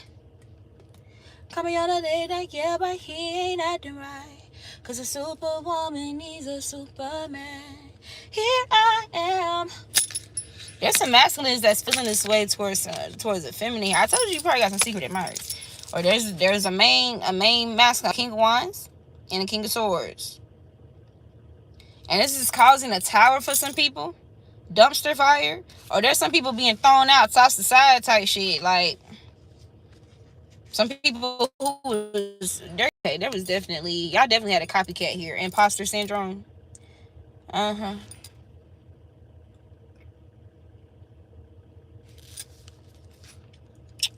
Call me on a day like, yeah, but he ain't acting right. Cause a superwoman needs a superman. Here I am. There's some masculines that's feeling this way towards the feminine. I told you probably got some secret admirers. Or there's a main masculine, King of Wands and a King of Swords. And this is causing a tower for some people. Dumpster fire. Or there's some people being thrown out, tossed aside type shit. Like, some people who was, there was definitely, y'all definitely had a copycat here. Imposter syndrome. The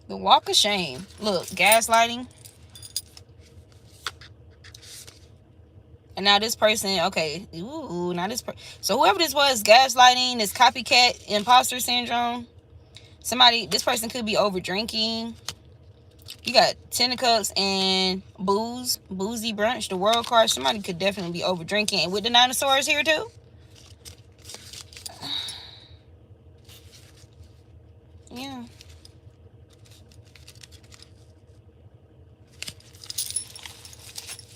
walk of shame. Look, gaslighting. And now this person, okay, ooh, now this person. So whoever this was, gaslighting, this copycat, imposter syndrome. This person could be over drinking. You got Ten of Cups and boozy brunch, the World card. Somebody could definitely be over drinking. And with the Nine of Swords here too. Yeah.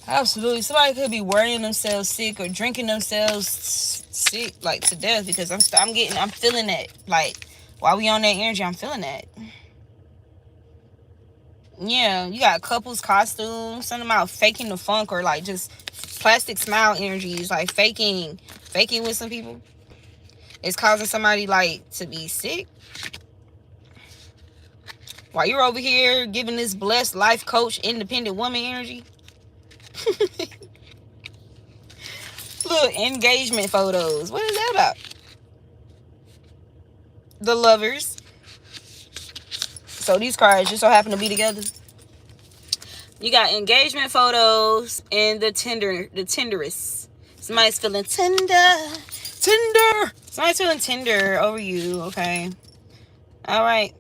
Absolutely. Somebody could be worrying themselves sick or drinking themselves sick, like, to death, because I'm feeling that. Like, while we on that energy, I'm feeling that. Yeah, you got couples costumes, something about faking the funk, or like just plastic smile energies, like faking with some people. It's causing somebody like to be sick. While you're over here giving this blessed life coach, independent woman energy. Look, engagement photos. What is that about? The lovers. So these cards just so happen to be together. You got engagement photos and the tenderest. Somebody's feeling tender. Somebody's feeling tender over you, okay? All right.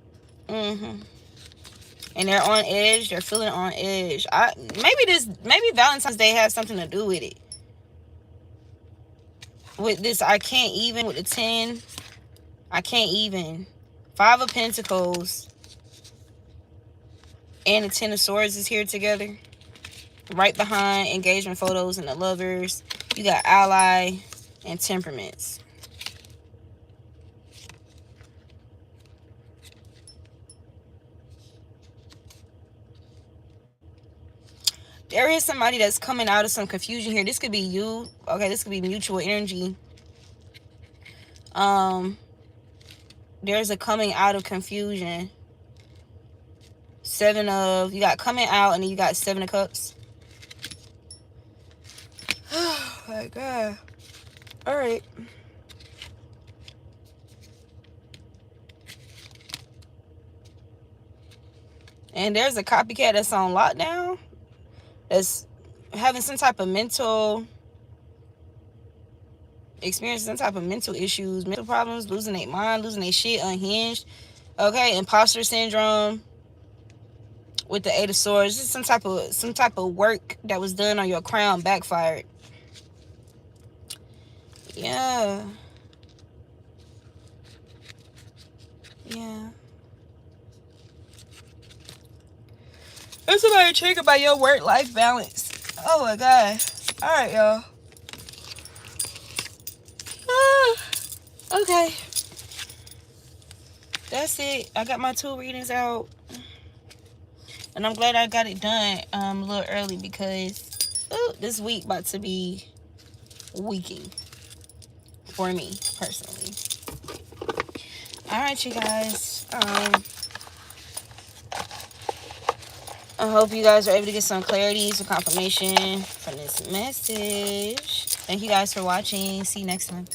And they're on edge. They're feeling on edge. Maybe Valentine's Day has something to do with it. With this, I can't even with the 10. I can't even. 5 of Pentacles and the 10 of Swords is here together. Right behind engagement photos and the lovers. You got ally and temperaments. There is somebody that's coming out of some confusion here. This could be you. Okay, this could be mutual energy. There's a coming out of confusion. you got coming out, and then you got 7 of Cups. Oh my God. All right. And there's a copycat that's on lockdown, that's having some type of mental experience, some type of mental issues, mental problems, losing their mind, losing their shit, unhinged. Okay, imposter syndrome with the 8 of Swords. This is some type of work that was done on your crown backfired. Yeah. Yeah. There's somebody triggered by your work-life balance. Oh my God. All right, y'all. Okay. That's it. I got my 2 readings out. And I'm glad I got it done a little early, because this week about to be weaking for me personally. All right, you guys. I hope you guys are able to get some clarity, some confirmation from this message. Thank you guys for watching. See you next time.